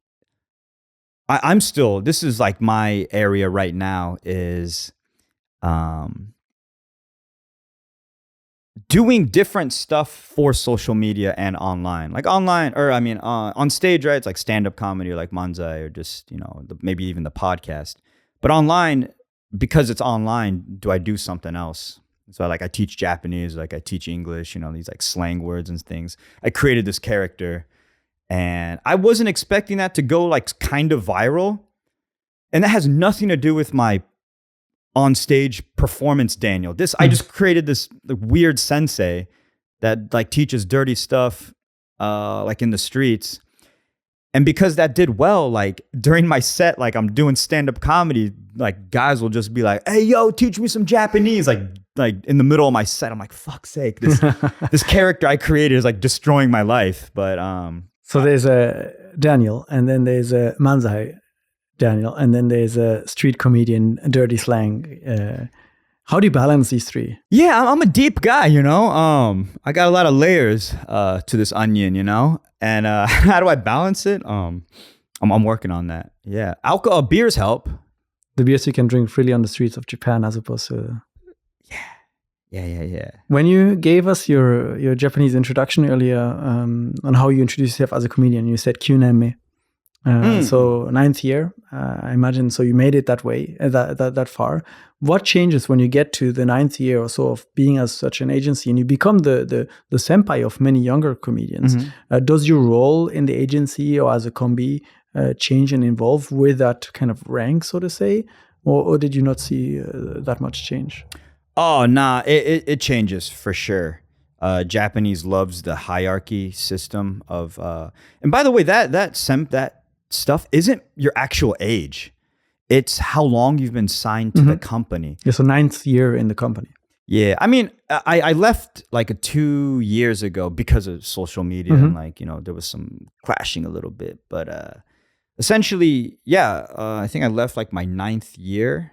I'm still, this is like my area right now is um, doing different stuff for social media and online. Like online, or I mean, on stage, right? It's like stand-up comedy or like Manzai or just, maybe even the podcast. But online, because it's online, do I do something else? So I teach Japanese, like I teach English, these like slang words and things. I created this character and I wasn't expecting that to go like kind of viral. And that has nothing to do with my on stage performance, Daniel. I just created this weird sensei that like teaches dirty stuff like in the streets. And because that did well, like during my set, like I'm doing stand-up comedy, like guys will just be like, "Hey, yo, teach me some Japanese." Like in the middle of my set, I'm like, "Fuck's sake, this character I created is like destroying my life." But so there's a Daniel, and then there's a Manzai Daniel, and then there's a street comedian, dirty slang. How do you balance these three? Yeah, I'm a deep guy, I got a lot of layers to this onion, and how do I balance it? I'm working on that. Yeah, alcohol, beers help. The beers you can drink freely on the streets of Japan, as opposed to Yeah. When you gave us your Japanese introduction earlier on how you introduced yourself as a comedian, you said "kyunenme." So 9th year, I imagine. So you made it that way, that far. What changes when you get to the 9th year or so of being as such an agency, and you become the senpai of many younger comedians? Does your role in the agency or as a combi change and evolve with that kind of rank, so to say, or did you not see that much change? Oh, nah, it changes for sure. Japanese loves the hierarchy system of, and by the way, that stuff isn't your actual age. It's how long you've been signed to the company. Yeah, so 9th year in the company. Yeah, I mean, I left like 2 years ago because of social media and there was some clashing a little bit. But essentially, yeah, I think I left like my 9th year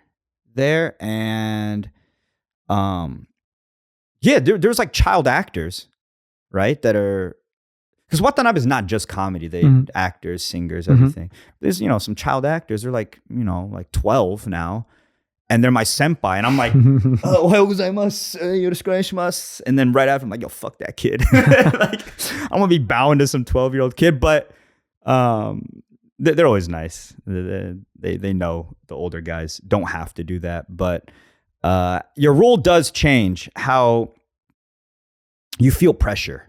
there, and yeah, there's like child actors, right? That are, because Watanabe is not just comedy. They actors, singers, everything. There's some child actors. They're like like 12 now, and they're my senpai, and I'm like, "Ohayou gozaimasu, yoroshiku onegaishimasu." And then right after, I'm like, "Yo, fuck that kid." Like I'm gonna be bowing to some 12-year-old kid, but they're always nice. They know the older guys don't have to do that, but your role does change how you feel pressure.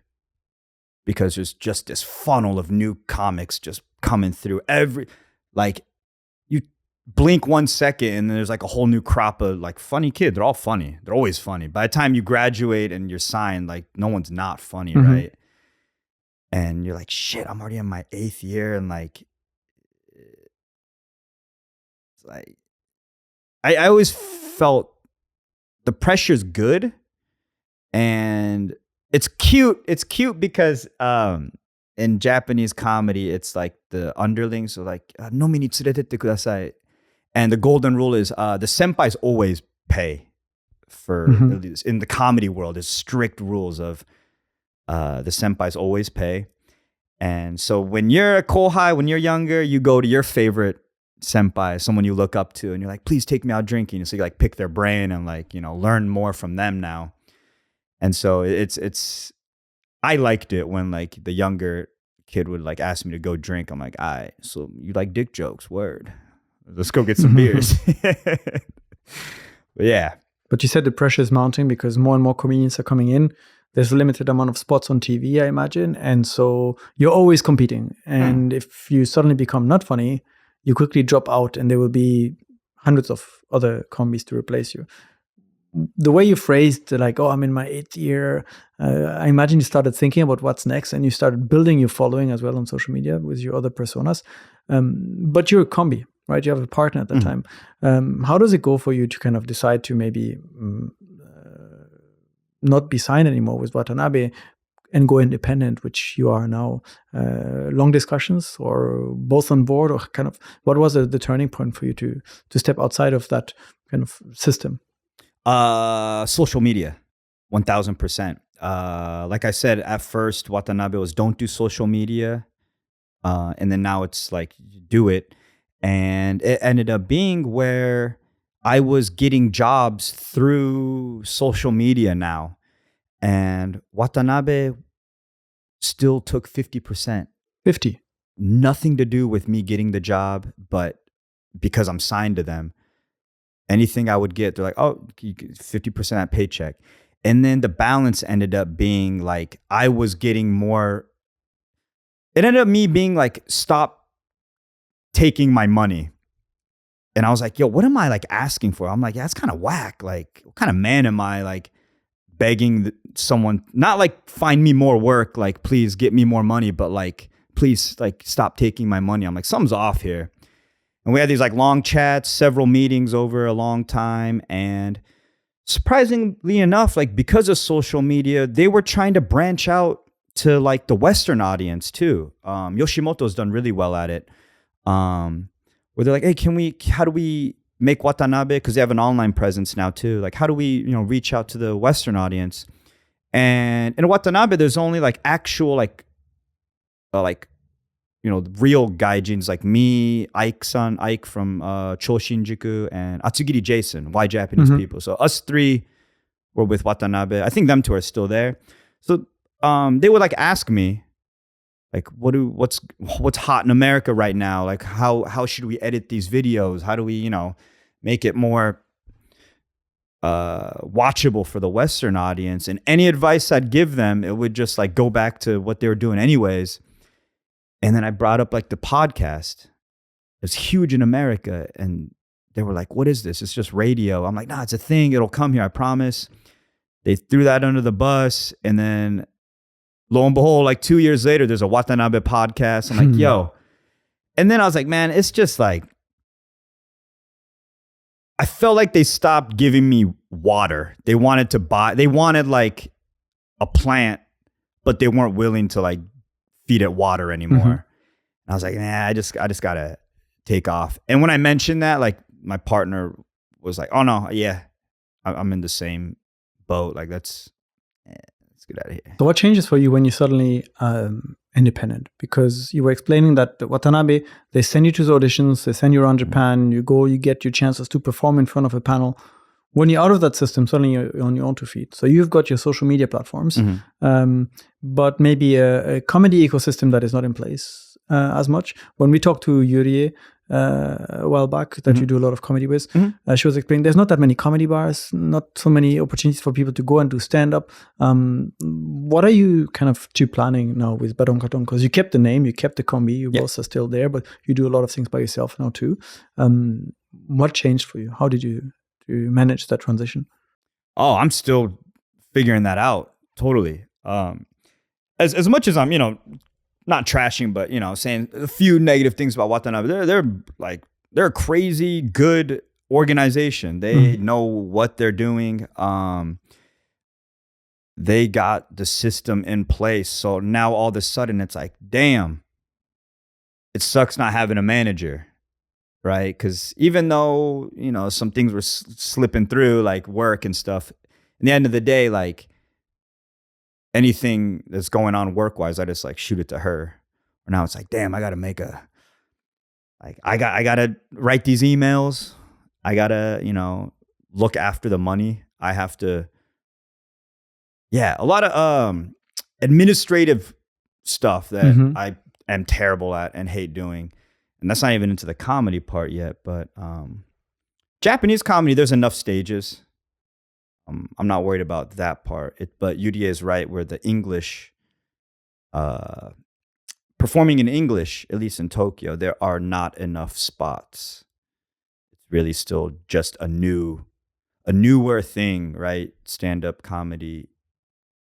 Because there's just this funnel of new comics just coming through you blink 1 second and there's like a whole new crop of like funny kid. They're all funny. They're always funny. By the time you graduate and you're signed, like no one's not funny, right? And you're like, shit, I'm already in my 8th year. And like, it's like, I always felt the pressure's good. And it's cute. It's cute because in Japanese comedy, it's like the underlings are like, "Nomi ni tsurete kudasai." And the golden rule is the senpais always pay for, in the comedy world, there's strict rules of the senpais always pay. And so when you're a kohai, when you're younger, you go to your favorite senpai, someone you look up to, and you're like, "Please take me out drinking." So you like pick their brain and like, learn more from them now. And so it's I liked it when like the younger kid would like ask me to go drink. I'm like, "All right, so you like dick jokes? Word. Let's go get some beers." But yeah. But you said the pressure is mounting because more and more comedians are coming in. There's a limited amount of spots on TV, I imagine. And so you're always competing. And if you suddenly become not funny, you quickly drop out and there will be hundreds of other combis to replace you. The way you phrased like, "Oh, I'm in my 8th year," I imagine you started thinking about what's next and you started building your following as well on social media with your other personas. But you're a combi, right? You have a partner at that time. How does it go for you to kind of decide to maybe not be signed anymore with Watanabe and go independent, which you are now? Long discussions or both on board, or kind of what was the turning point for you to step outside of that kind of system? Social media, 1000%. Like I said, at first, Watanabe was don't do social media. And then now it's like, you do it. And it ended up being where I was getting jobs through social media now. And Watanabe still took 50%. 50. Nothing to do with me getting the job, but because I'm signed to them, anything I would get, they're like, oh, 50% of that paycheck. And then the balance ended up being like, I was getting more. It ended up me being like, stop taking my money. And I was like, yo, what am I like asking for? I'm like, yeah, that's kind of whack. Like, what kind of man am I, like begging someone, not like find me more work, like please get me more money, but like, please like stop taking my money. I'm like, something's off here. And we had these like long chats, several meetings over a long time. And surprisingly enough, like because of social media, they were trying to branch out to like the Western audience too. Yoshimoto's done really well at it. Where they're like, hey, how do we make Watanabe? Because they have an online presence now too. Like, how do we, reach out to the Western audience? And in Watanabe, there's only like actual like real gaijins like me, Ike from Choshinjuku, and Atsugiri Jason, why Japanese people. So us three were with Watanabe. I think them two are still there. So they would like ask me, like, what's hot in America right now? Like, how should we edit these videos? How do we, make it more watchable for the Western audience? And any advice I'd give them, it would just like go back to what they were doing anyways. And then I brought up like the podcast. It's huge in America. And they were like, what is this? It's just radio. I'm like, nah, it's a thing. It'll come here, I promise. They threw that under the bus. And then lo and behold, like 2 years later, there's a Watanabe podcast. I'm like, yo. And then I was like, man, it's just like, I felt like they stopped giving me water. They wanted like a plant, but they weren't willing to like feed it water anymore. I was like, nah, I just gotta take off. And when I mentioned that, like my partner was like, oh no, yeah, I'm in the same boat. Like let's get out of here. So what changes for you when you suddenly independent? Because you were explaining that the Watanabe, they send you to the auditions, they send you around Japan, you go, you get your chances to perform in front of a panel. When you're out of that system, suddenly you're on your own 2 feet. So you've got your social media platforms, but maybe a comedy ecosystem that is not in place as much. When we talked to Yurie a while back, that you do a lot of comedy with, she was explaining there's not that many comedy bars, not so many opportunities for people to go and do stand-up. What are you kind of planning now with Badon Katon? Because you kept the name, you kept the combi, you both are still there, but you do a lot of things by yourself now too. What changed for you? How did you manage that transition? Oh, I'm still figuring that out. Totally. As much as I'm, not trashing, but saying a few negative things about Watanabe, they're a crazy good organization. They know what they're doing. They got the system in place. So now all of a sudden it's like, damn, it sucks not having a manager. Right? Because even though, some things were slipping through, like work and stuff, in the end of the day, like anything that's going on work-wise, I just like shoot it to her. Or now it's like, damn, I got to I got to write these emails. I got to, look after the money. I have to, a lot of administrative stuff that I am terrible at and hate doing. And that's not even into the comedy part yet, but Japanese comedy, there's enough stages. I'm not worried about that part. But UDA is right, where the English, performing in English, at least in Tokyo, there are not enough spots. It's really still just a newer thing, right? Stand-up comedy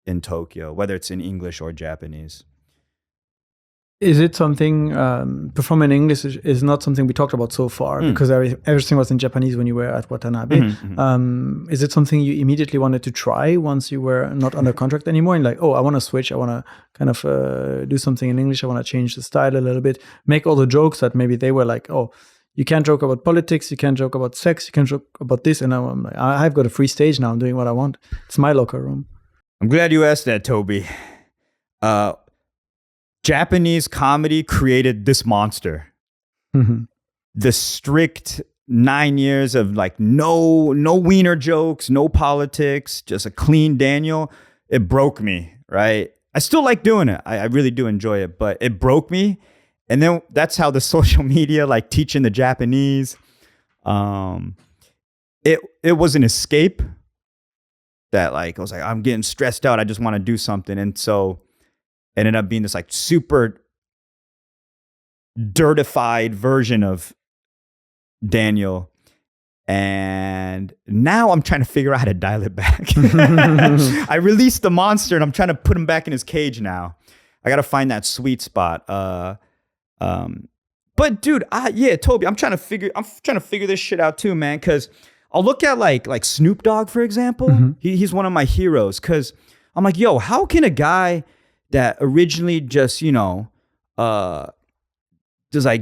in Tokyo, whether it's in English or Japanese. Is it something, performing in English is not something we talked about so far, because everything was in Japanese when you were at Watanabe. Is it something you immediately wanted to try once you were not under contract anymore? And like, oh, I want to switch. I want to kind of do something in English. I want to change the style a little bit, make all the jokes that maybe they were like, oh, you can't joke about politics, you can't joke about sex, you can't joke about this. And now I'm like, I've got a free stage now. I'm doing what I want. It's my locker room. I'm glad you asked that, Toby. Japanese comedy created this monster. Mhm. The strict 9 years of like no wiener jokes, no politics, just a clean Daniel. It broke me, right? I still like doing it. I really do enjoy it, but it broke me. And then that's how the social media, like teaching the Japanese, it was an escape that like I was like, I'm getting stressed out. I just want to do something. And so it ended up being this like super dirtified version of Daniel. And now I'm trying to figure out how to dial it back. I released the monster and I'm trying to put him back in his cage now. I got to find that sweet spot. But dude, Toby, I'm trying to figure this shit out too, man. Cause I'll look at like Snoop Dogg, for example. Mhm. He's one of my heroes. Cause I'm like, yo, how can a guy that originally just, does like,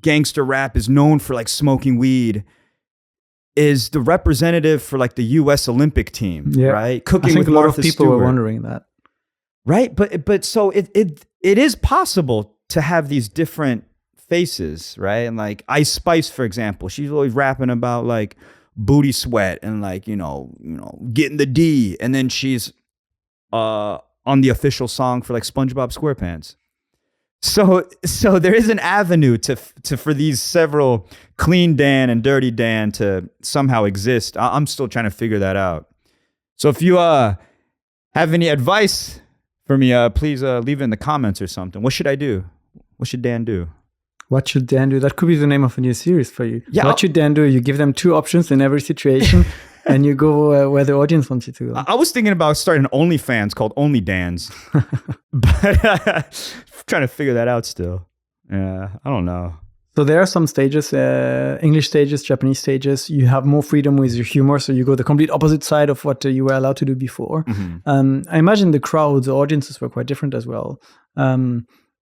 gangster rap, is known for like smoking weed, is the representative for like the U.S. Olympic team, Yeah. right? I Cooking think with a lot Martha of people Stewart, were wondering that. right? But so it is possible to have these different faces, right? And like Ice Spice, for example, she's always rapping about like booty sweat and like getting the D, and then she's on the official song for like SpongeBob SquarePants. So there is an avenue to for these several clean Dan and dirty Dan to somehow exist. I'm still trying to figure that out. So if you have any advice for me, please leave it in the comments or something. What should I do? What should Dan do? What should Dan do? That could be the name of a new series for you. Yeah, what should Dan do? You give them 2 options in every situation, and you go where the audience wants you to go. I was thinking about starting an OnlyFans called Only Dan's, but trying to figure that out still. Yeah, I don't know. So there are some stages, English stages, Japanese stages. You have more freedom with your humor, so you go the complete opposite side of what you were allowed to do before. Mm-hmm. I imagine the crowds, the audiences were quite different as well.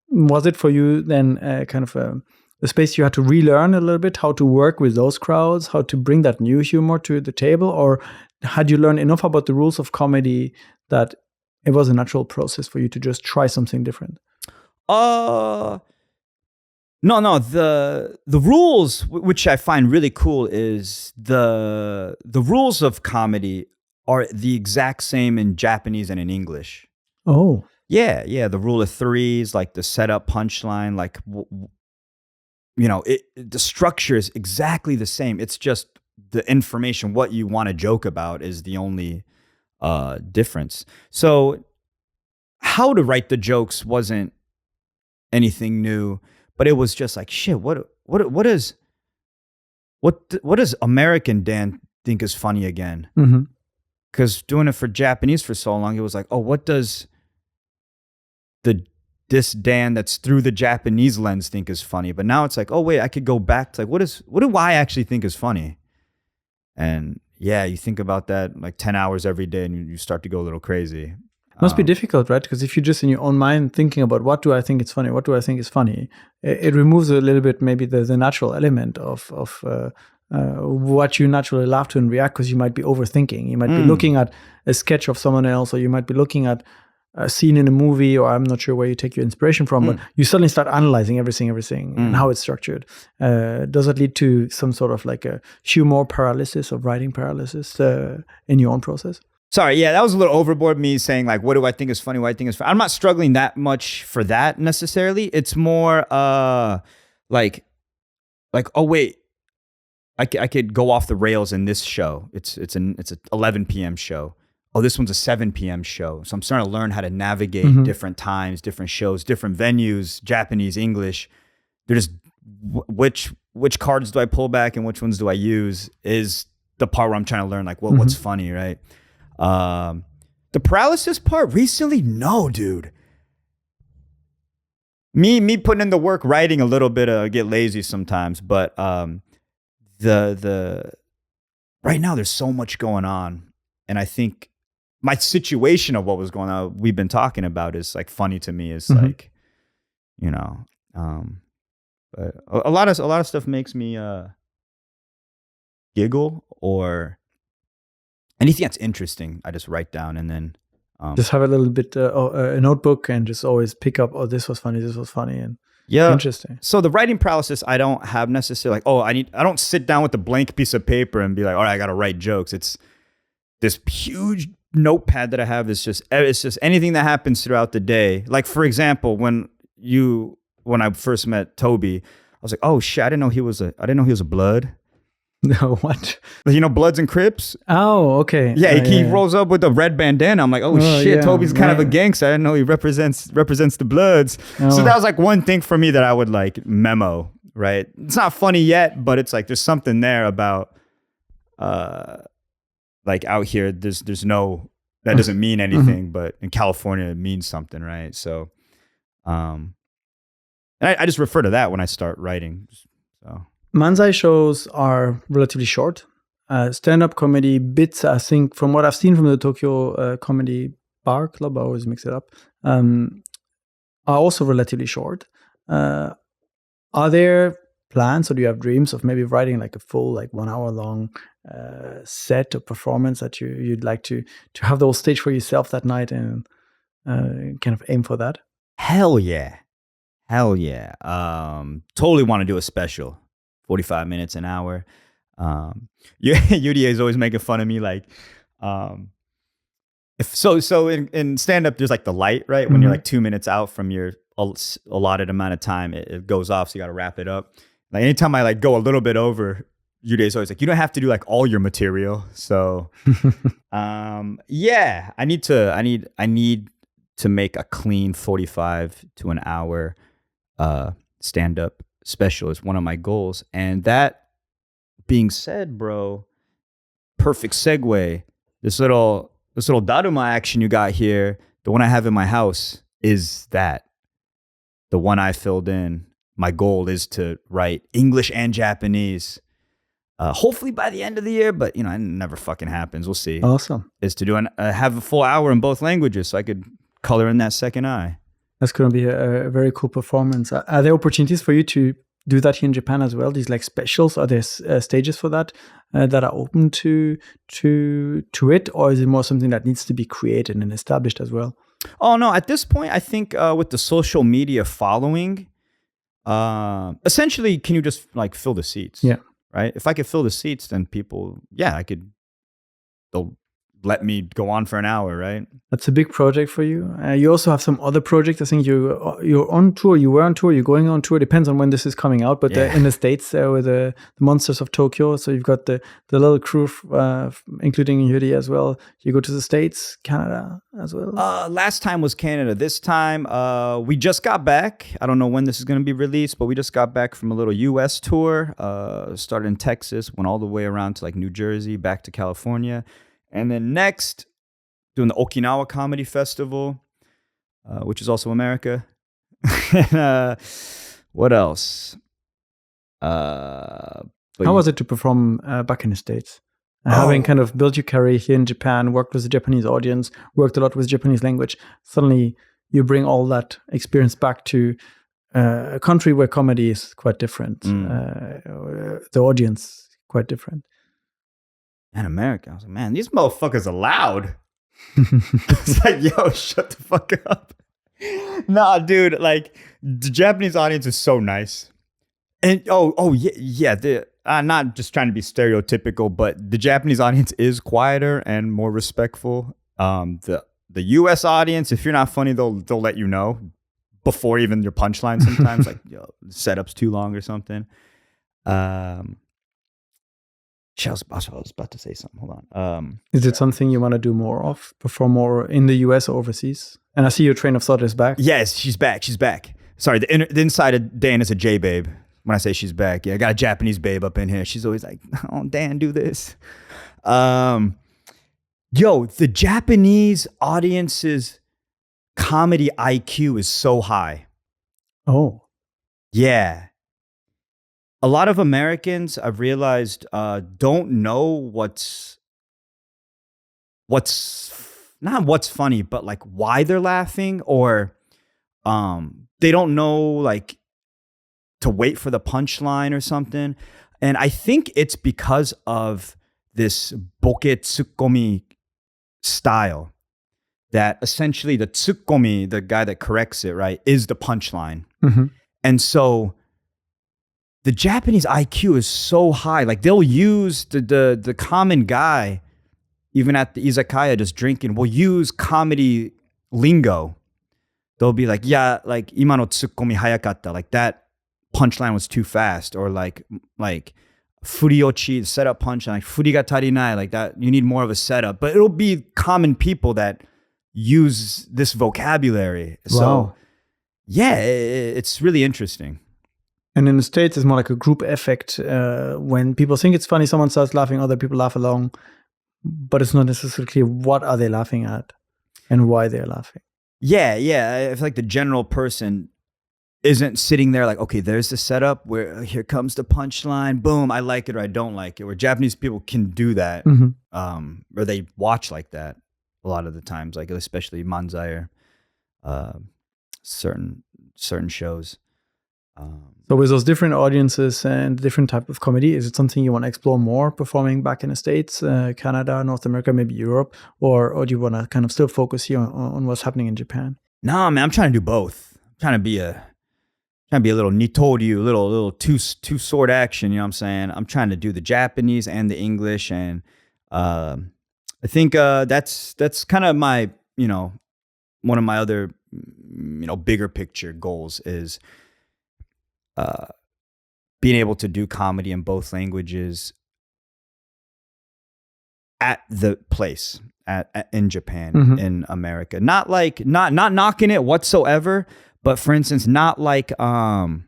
Was it for you then kind of a space you had to relearn a little bit how to work with those crowds, how to bring that new humor to the table? Or had you learned enough about the rules of comedy that it was a natural process for you to just try something different? No. The rules, which I find really cool, is the rules of comedy are the exact same in Japanese and in English. Oh. Yeah. The rule of threes, like the setup, punchline, like the structure is exactly the same. It's just the information, what you want to joke about, is the only difference. So how to write the jokes wasn't anything new, but it was just like, shit, what does American Dan think is funny again? Because doing it for Japanese for so long, it was like, oh, what does this Dan that's through the Japanese lens think is funny? But now it's like, oh wait, I could go back to like, what do I actually think is funny? And yeah, you think about that like 10 hours every day and you start to go a little crazy. Must be difficult, right? Because if you're just in your own mind thinking about what do I think is funny, what do I think is funny, it removes a little bit maybe the natural element of what you naturally laugh to and react, because you might be overthinking. You might be looking at a sketch of someone else, or you might be looking at a scene in a movie, or I'm not sure where you take your inspiration from, but you suddenly start analyzing everything and how it's structured. Does it lead to some sort of like a humor paralysis or writing paralysis in your own process? Sorry, yeah, that was a little overboard, me saying like, what do I think is funny, what I think is funny. I'm not struggling that much for that necessarily. It's more like, oh wait, I could go off the rails in this show. It's an 11 p.m. show. Oh, this one's a 7 p.m. show. So I'm starting to learn how to navigate different times, different shows, different venues, Japanese, English. They're just which cards do I pull back and which ones do I use is the part where I'm trying to learn like what's funny, right? The paralysis part recently, no, dude. Me putting in the work, writing a little bit, get lazy sometimes, but the right now there's so much going on, and I think my situation of what was going on, we've been talking about, is like funny to me. Is like, but a lot of stuff makes me giggle, or anything that's interesting, I just write down and then Just have a little bit a notebook and just always pick up. Oh, this was funny. This was funny, and Yeah. interesting. So the writing paralysis, I don't have necessarily like, I don't sit down with a blank piece of paper and be like, all right, I got to write jokes. It's this huge notepad that I have. It's just anything that happens throughout the day. Like, for example, when I first met Toby, I was like, oh shit, I didn't know he was a blood. No, what? You know, Bloods and Crips? Oh, okay. Yeah, he rolls up with a red bandana. I'm like, oh shit, yeah, Toby's kind of a right. gangster. I didn't know he represents the Bloods. Oh. So that was like one thing for me that I would like memo, right? It's not funny yet, but it's like there's something there about like out here, there's no, that doesn't mean anything, but in California it means something, right? So and I just refer to that when I start writing. So Manzai shows are relatively short. Stand-up comedy bits, I think, from what I've seen from the Tokyo Comedy Bar Club, I always mix it up, are also relatively short. Are there plans, or do you have dreams of maybe writing like a full, like 1 hour long set or performance that you'd like to have the whole stage for yourself that night and kind of aim for that? Hell yeah. Totally want to do a special, 45 minutes, an hour. UDA is always making fun of me, like, so in stand-up, there's like the light, right? When you're like 2 minutes out from your allotted amount of time, it goes off, so you got to wrap it up. Like anytime I like go a little bit over, UDA is always like, you don't have to do like all your material. So, yeah, I need to make a clean 45 to an hour stand-up special is one of my goals. And that being said, bro, perfect segue. This little daruma action you got here, the one I have in my house, is that the one I filled in. My goal is to write English and Japanese, hopefully by the end of the year, but you know, it never fucking happens. We'll see. Awesome. Is to do have a full hour in both languages so I could color in that second eye. That's going to be a very cool performance. Are there opportunities for you to do that here in Japan as well? These like specials, are there stages for that that are open to it, or is it more something that needs to be created and established as well? Oh no, at this point, I think with the social media following, essentially, can you just like fill the seats? Yeah. Right. If I could fill the seats, then people, yeah, they'll let me go on for an hour, right? That's a big project for you. You also have some other projects. I think you're on tour. You were on tour. You're going on tour. It depends on when this is coming out. But in the States, with the Monsters of Tokyo. So you've got the little crew, including Yuri as well. You go to the States, Canada as well. Last time was Canada. This time, we just got back. I don't know when this is going to be released, but we just got back from a little U.S. tour. Started in Texas, went all the way around to like New Jersey, back to California. And then next, doing the Okinawa Comedy Festival, which is also America. What else? How was it to perform back in the States? Having kind of built your career here in Japan, worked with the Japanese audience, worked a lot with Japanese language, suddenly you bring all that experience back to a country where comedy is quite different. The audience quite different. In America, I was like, man, these motherfuckers are loud. It's like, yo, shut the fuck up. Nah, dude, like the Japanese audience is so nice. And yeah, not just trying to be stereotypical, but the Japanese audience is quieter and more respectful. The US audience, if you're not funny, they'll let you know before even your punchline sometimes, like, yo, the setup's too long or something. I was about to say something. Hold on. Is it something you want to do more of? Perform more in the US or overseas? And I see your train of thought is back. Yes, she's back. Sorry, the inside of Dan is a J babe. When I say she's back, yeah, I got a Japanese babe up in here. She's always like, "Oh, Dan, do this." Yo, the Japanese audience's comedy IQ is so high. Oh, yeah. A lot of Americans, I've realized, don't know what's not what's funny, but like why they're laughing, or they don't know like to wait for the punchline or something. And I think it's because of this boke tsukomi style. that essentially the tsukomi, the guy that corrects it, right, is the punchline. Mhm. And so the Japanese IQ is so high. Like they'll use the common guy, even at the izakaya just drinking, will use comedy lingo. They'll be like, yeah, like ima no tsukomi hayakatta, like that punchline was too fast, or like furiochi, setup punch, like furi ga tarinai, like that you need more of a setup. But it'll be common people that use this vocabulary. Wow. So yeah, it's really interesting. And in the States, it's more like a group effect. When people think it's funny, someone starts laughing, other people laugh along, but it's not necessarily clear what are they laughing at and why they're laughing. Yeah. I feel like the general person isn't sitting there like, okay, there's the setup where here comes the punchline, boom, I like it or I don't like it. Where Japanese people can do that, or they watch like that a lot of the times, like especially Manzai or certain shows. So with those different audiences and different type of comedy, is it something you want to explore more performing back in the States, Canada, North America, maybe Europe, or do you want to kind of still focus here on what's happening in Japan? No, man, I'm trying to do both. I'm trying to be a little nitoryu, little two sword action. You know what I'm saying? I'm trying to do the Japanese and the English, and I think that's kind of my, one of my other, bigger picture goals is being able to do comedy in both languages at the place in Japan, in America. Not knocking it whatsoever, but for instance, not like you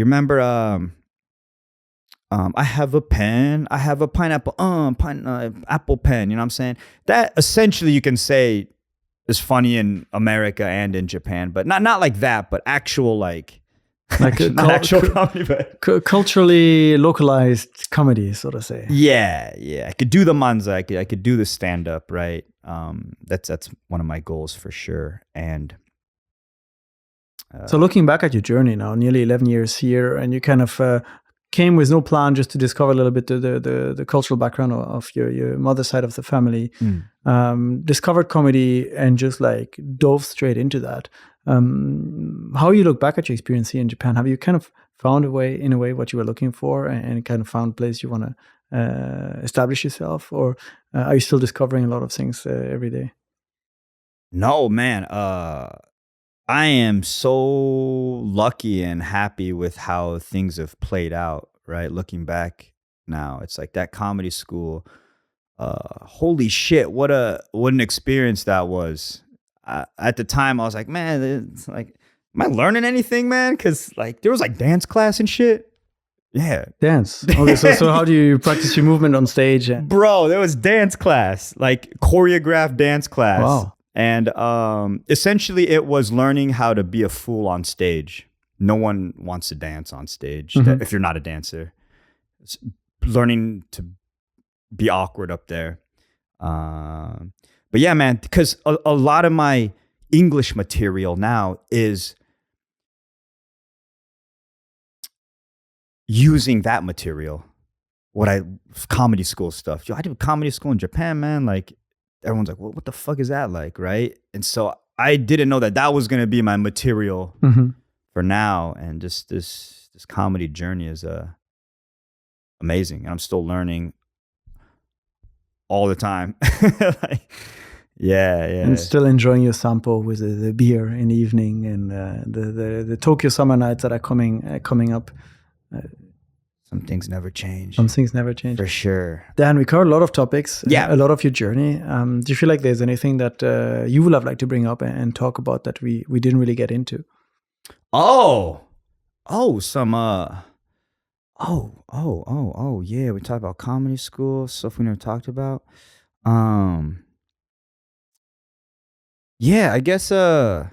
remember I have a pen, I have a pineapple, apple pen, you know what I'm saying? That essentially you can say is funny in America and in Japan, but not like that, but actual like not actual comedy, but culturally localized comedy, so to say. Yeah. I could do the manzai, I could do the stand up, right? That's one of my goals for sure. And so looking back at your journey now, nearly 11 years here, and you kind of came with no plan, just to discover a little bit the cultural background of your mother's side of the family, discovered comedy and just like dove straight into that. How you look back at your experience here in Japan? Have you kind of found in a way what you were looking for, and kind of found a place you want to establish yourself, or are you still discovering a lot of things every day? No, man. I am so lucky and happy with how things have played out, right? Looking back now, it's like that comedy school. Holy shit, what an experience that was. At the time, I was like, man, it's like, am I learning anything, man? Because like there was like dance class and shit. Yeah, dance. Okay, so how do you practice your movement on stage? Bro, there was dance class, like choreographed dance class. Wow. And essentially, it was learning how to be a fool on stage. No one wants to dance on stage if you're not a dancer. It's learning to be awkward up there. But yeah, man, because a lot of my English material now is using that material. Comedy school stuff. Yo, I did comedy school in Japan, man. Like, everyone's like, well, what the fuck is that like, right? And so I didn't know that was going to be my material for now. And just this comedy journey is amazing. And I'm still learning all the time. Yeah. And still enjoying your sampo with the beer in the evening, and the Tokyo summer nights that are coming up. Some things never change. Some things never change. For sure. Dan, we covered a lot of topics. Yeah. A lot of your journey. Do you feel like there's anything that you would have liked to bring up and talk about that we didn't really get into? Yeah. We talked about comedy school, stuff we never talked about. Yeah, I guess the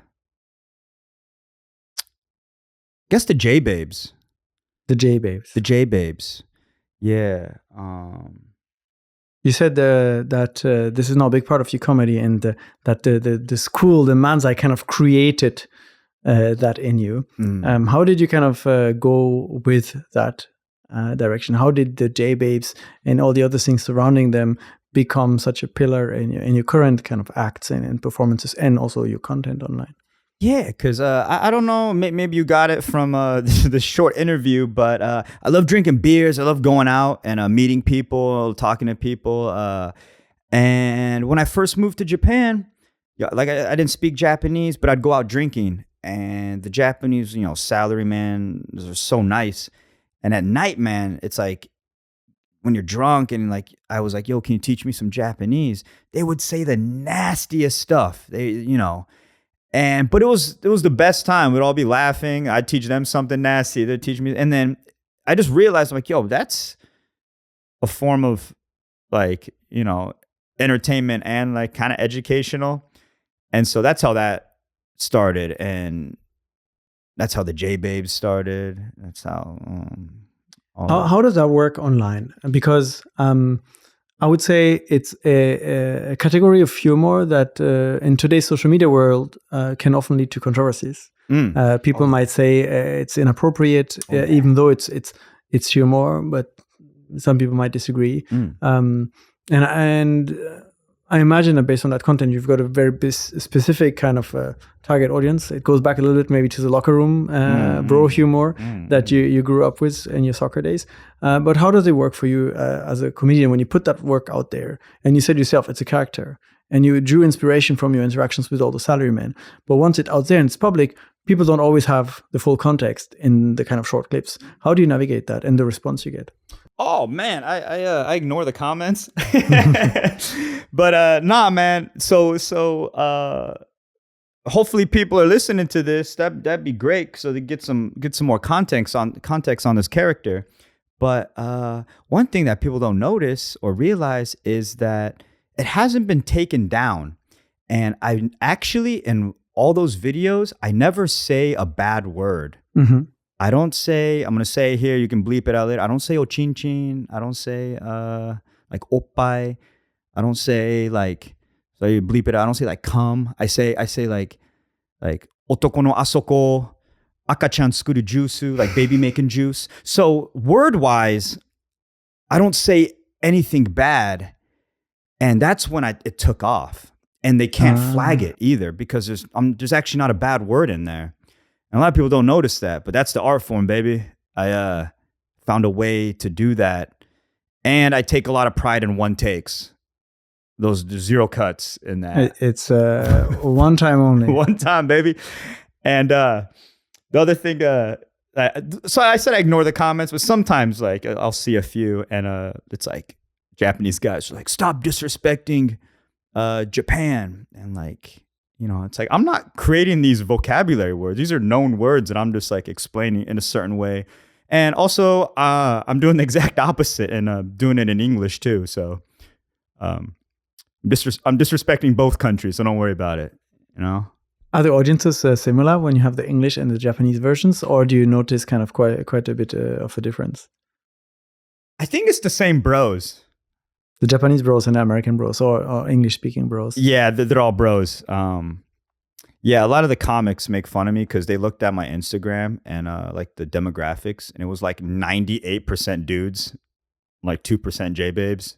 J-Babes. The J-Babes. The J-Babes. Yeah. You said that this is now a big part of your comedy, and that the school, the Manzai, kind of created that in you. How did you kind of go with that direction? How did the J-Babes and all the other things surrounding them become such a pillar in your current kind of acts and performances, and also your content online? Yeah, because I don't know, maybe you got it from the short interview, but I love drinking beers. I love going out and meeting people, talking to people. And when I first moved to Japan, yeah, like I didn't speak Japanese, but I'd go out drinking, and the Japanese, salaryman are so nice. And at night, man, it's like when you're drunk and like I was like, "Yo, can you teach me some Japanese?" They would say the nastiest stuff. But it was the best time. We'd all be laughing. I'd teach them something nasty. They'd teach me, and then I just realized, I'm like, yo, that's a form of like entertainment and like kind of educational. And so that's how that started, and that's how the J Babes started. That's how. How does that work online? Because I would say it's a category of humor that in today's social media world can often lead to controversies. People might say it's inappropriate, even though it's humor, but some people might disagree. And I imagine that based on that content, you've got a very specific kind of target audience. It goes back a little bit maybe to the locker room bro humor that you grew up with in your soccer days. But how does it work for you as a comedian when you put that work out there? And you said yourself, it's a character. And you drew inspiration from your interactions with all the salarymen. But once it's out there and it's public, people don't always have the full context in the kind of short clips. How do you navigate that and the response you get? Oh man, I ignore the comments, but nah, man. So hopefully people are listening to this. That'd be great, so they get some more context on this character. But one thing that people don't notice or realize is that it hasn't been taken down, and I actually in all those videos I never say a bad word. Mm-hmm. I don't say, I'm going to say it here, you can bleep it out later. I don't say ochinchin. I don't say like oppai. I don't say like, so you bleep it out. I don't say like come. I say like otoko no asoko, akachan tsukuru juice, like baby making juice. So word wise, I don't say anything bad. And that's when it took off. And they can't flag it either because there's actually not a bad word in there. And a lot of people don't notice that, but that's the art form, baby. I found a way to do that. And I take a lot of pride in one takes. There's 0 cuts in that. It's one time only. One time, baby. And the other thing, so I said I ignore the comments, but sometimes like I'll see a few and it's like Japanese guys are like, stop disrespecting Japan. And like, it's like, I'm not creating these vocabulary words. These are known words that I'm just like explaining in a certain way. And also, I'm doing the exact opposite and doing it in English too. So I'm disrespecting both countries, so don't worry about it, Are the audiences similar when you have the English and the Japanese versions, or do you notice kind of quite a bit of a difference? I think it's the same bros. The Japanese bros and the American bros, or English-speaking bros. Yeah, they're all bros. Yeah, a lot of the comics make fun of me because they looked at my Instagram and like the demographics, and it was like 98% dudes, like 2% J babes.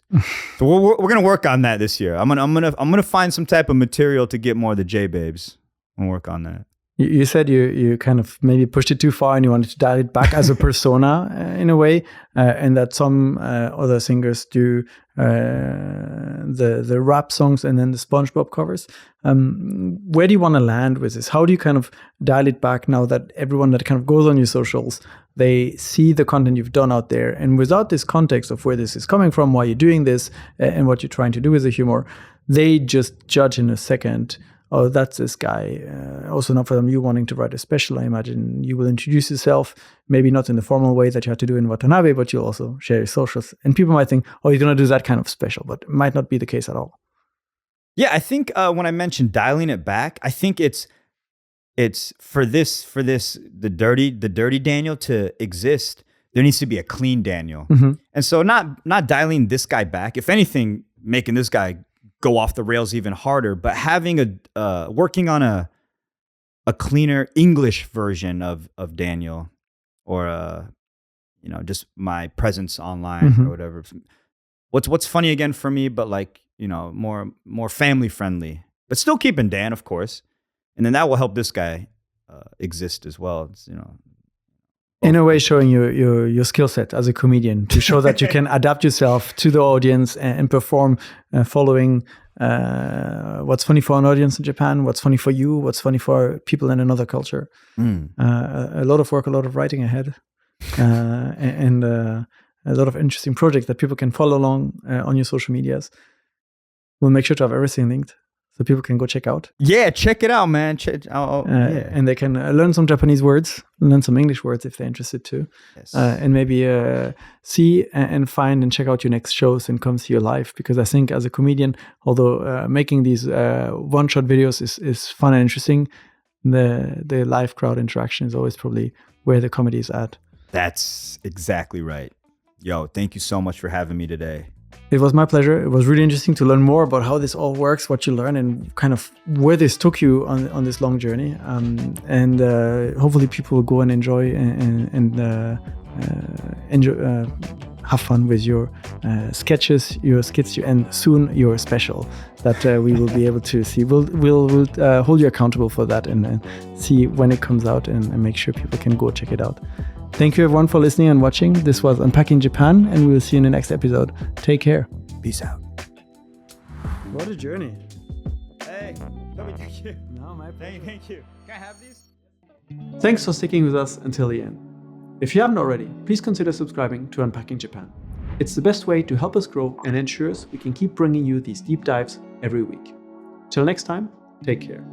So we're gonna work on that this year. I'm gonna find some type of material to get more of the J babes and work on that. You said you kind of maybe pushed it too far and you wanted to dial it back as a persona in a way, and that some other singers do the rap songs and then the SpongeBob covers. Where do you want to land with this? How do you kind of dial it back now that everyone that kind of goes on your socials, they see the content you've done out there, and without this context of where this is coming from, why you're doing this, and what you're trying to do with the humor, they just judge in a second. Oh, that's this guy. Also, not for them, you wanting to write a special, I imagine you will introduce yourself, maybe not in the formal way that you had to do in Watanabe, but you'll also share your socials. And people might think, oh, you're going to do that kind of special, but it might not be the case at all. Yeah, I think when I mentioned dialing it back, I think it's for this the dirty Daniel to exist, there needs to be a clean Daniel. Mm-hmm. And so not dialing this guy back, if anything, making this guy go off the rails even harder, but having working on a cleaner English version of Daniel, or just my presence online, mm-hmm. or whatever. what's funny again for me, but like, you know, more family friendly, but still keeping Dan, of course. And then that will help this guy exist as well. It's, you know, in a way showing your skill set as a comedian, to show that you can adapt yourself to the audience and perform following what's funny for an audience in Japan, what's funny for you, what's funny for people in another culture. A lot of work, a lot of writing ahead, and a lot of interesting projects that people can follow along on your social medias. We'll make sure to have everything linked so people can go check out. Yeah, check it out, man. Yeah. And they can learn some Japanese words, learn some English words if they're interested too. Yes. And maybe see and find and check out your next shows and come see your live. Because I think as a comedian, although making these one-shot videos is fun and interesting, the live crowd interaction is always probably where the comedy is at. That's exactly right. Yo, thank you so much for having me today. It was my pleasure. It was really interesting to learn more about how this all works, what you learn, and kind of where this took you on this long journey. And hopefully people will go and enjoy and have fun with your sketches, your skits, and soon your special that we will be able to see. We'll hold you accountable for that and see when it comes out and make sure people can go check it out. Thank you everyone for listening and watching. This was Unpacking Japan, and we will see you in the next episode. Take care. Peace out. What a journey. Hey, thank you. No, my pleasure. Thank you. Can I have these? Thanks for sticking with us until the end. If you haven't already, please consider subscribing to Unpacking Japan. It's the best way to help us grow and ensures we can keep bringing you these deep dives every week. Till next time, take care.